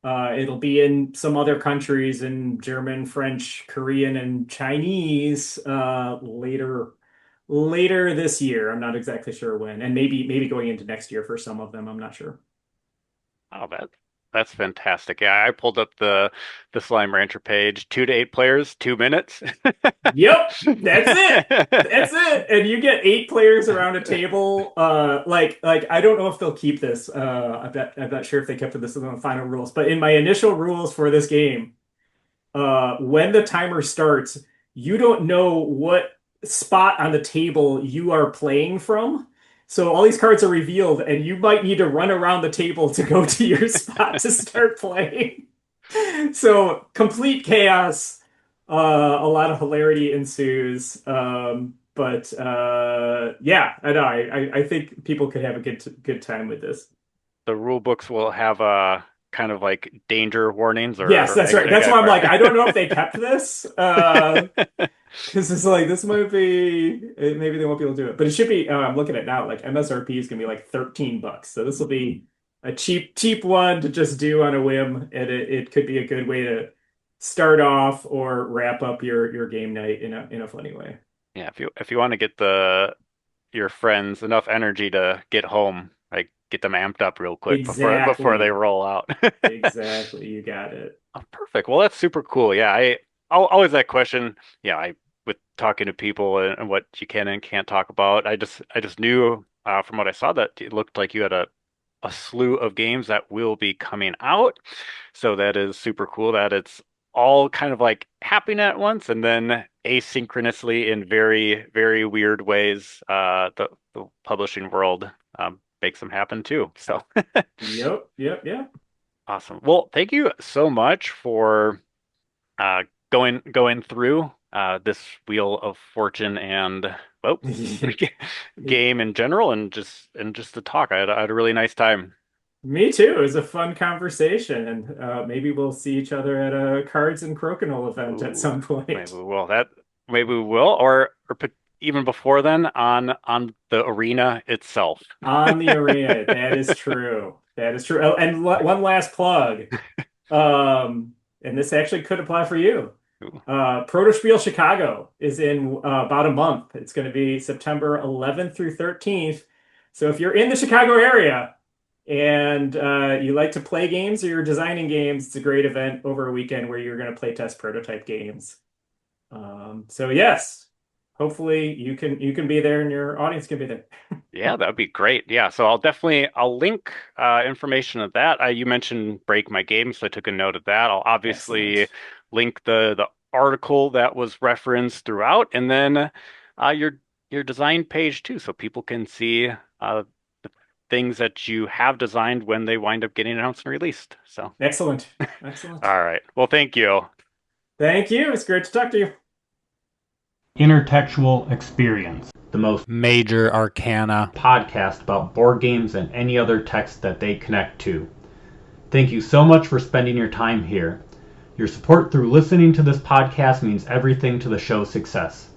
Speaker 2: it'll be in some other countries in German, French, Korean, and Chinese later this year. I'm not exactly sure when, and maybe going into next year for some of them. I'm not sure.
Speaker 1: Oh, that's fantastic. Yeah, I pulled up the Slime Rancher page. 2 to 8 players, 2 minutes.
Speaker 2: Yep, that's it. That's it. And you get eight players around a table. Like I don't know if they'll keep this. I'm not sure if they kept this in the final rules, but in my initial rules for this game, when the timer starts, you don't know what spot on the table you are playing from. So all these cards are revealed, and you might need to run around the table to go to your spot to start playing. So complete chaos. A lot of hilarity ensues. But yeah, I know. I think people could have a good time with this.
Speaker 1: The rule books will have kind of like danger warnings
Speaker 2: Yes,
Speaker 1: or
Speaker 2: that's right. That's why I'm like, I don't know if they kept this. Because it's like this might be maybe they won't be able to do it, but it should be. I'm looking at now, like MSRP is gonna be like $13, so this will be a cheap one to just do on a whim, and it could be a good way to start off or wrap up your game night in a funny way.
Speaker 1: Yeah, if you want to get the your friends enough energy to get home, like get them amped up real quick before they
Speaker 2: Exactly,
Speaker 1: roll out.
Speaker 2: exactly. You got it.
Speaker 1: Oh, perfect. Well, that's super cool. Yeah, always that question. Yeah, I with talking to people and what you can and can't talk about. I just knew from what I saw that it looked like you had a slew of games that will be coming out. So that is super cool that it's all kind of like happening at once and then asynchronously in very, very weird ways. The publishing world. makes them happen too. So
Speaker 2: Yep, yep, yep.
Speaker 1: awesome. Well, thank you so much for uh, going through this Wheel of Fortune and well, game in general, and just to talk. I had a really nice time.
Speaker 2: Me too. It was a fun conversation, and maybe we'll see each other at a Cards and Crokinole event at
Speaker 1: Ooh,
Speaker 2: some
Speaker 1: maybe
Speaker 2: point.
Speaker 1: we will. Maybe we will, even before then on the arena itself.
Speaker 2: On the arena. That is true. That is true. Oh, and one last plug. Um, and this actually could apply for you.
Speaker 1: Ooh,
Speaker 2: Proto Spiel Chicago is in about a month. It's going to be September 11th through 13th. So if you're in the Chicago area and you like to play games or you're designing games, it's a great event over a weekend where you're going to play test prototype games. So yes, hopefully you can be there and your audience can be there.
Speaker 1: yeah, that'd be great. Yeah, so I'll link information of that. You mentioned Break My Game, so I took a note of that. I'll obviously
Speaker 2: Excellent.
Speaker 1: link the article that was referenced throughout, and then your design page too, so people can see the things that you have designed when they wind up getting announced and released. So,
Speaker 2: Excellent. Excellent.
Speaker 1: all right. Well, thank you.
Speaker 2: Thank you. It's great to talk to you.
Speaker 3: Intertextual Experience, the most
Speaker 1: Major Arcana.
Speaker 3: podcast about board games and any other text that they connect to. Thank you so much for spending your time here. Your support through listening to this podcast means everything to the show's success.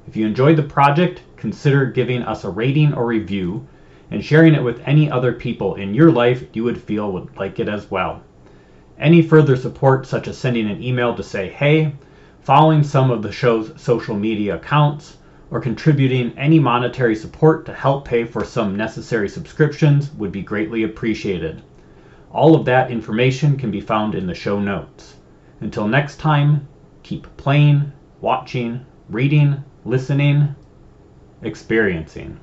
Speaker 3: If you enjoyed the project, consider giving us a rating or review and sharing it with any other people in your life you would feel would like it as well. Any further support, such as sending an email to say hey, following some of the show's social media accounts, or contributing any monetary support to help pay for some necessary subscriptions would be greatly appreciated. All of that information can be found in the show notes. Until next time, keep playing, watching, reading, listening, experiencing.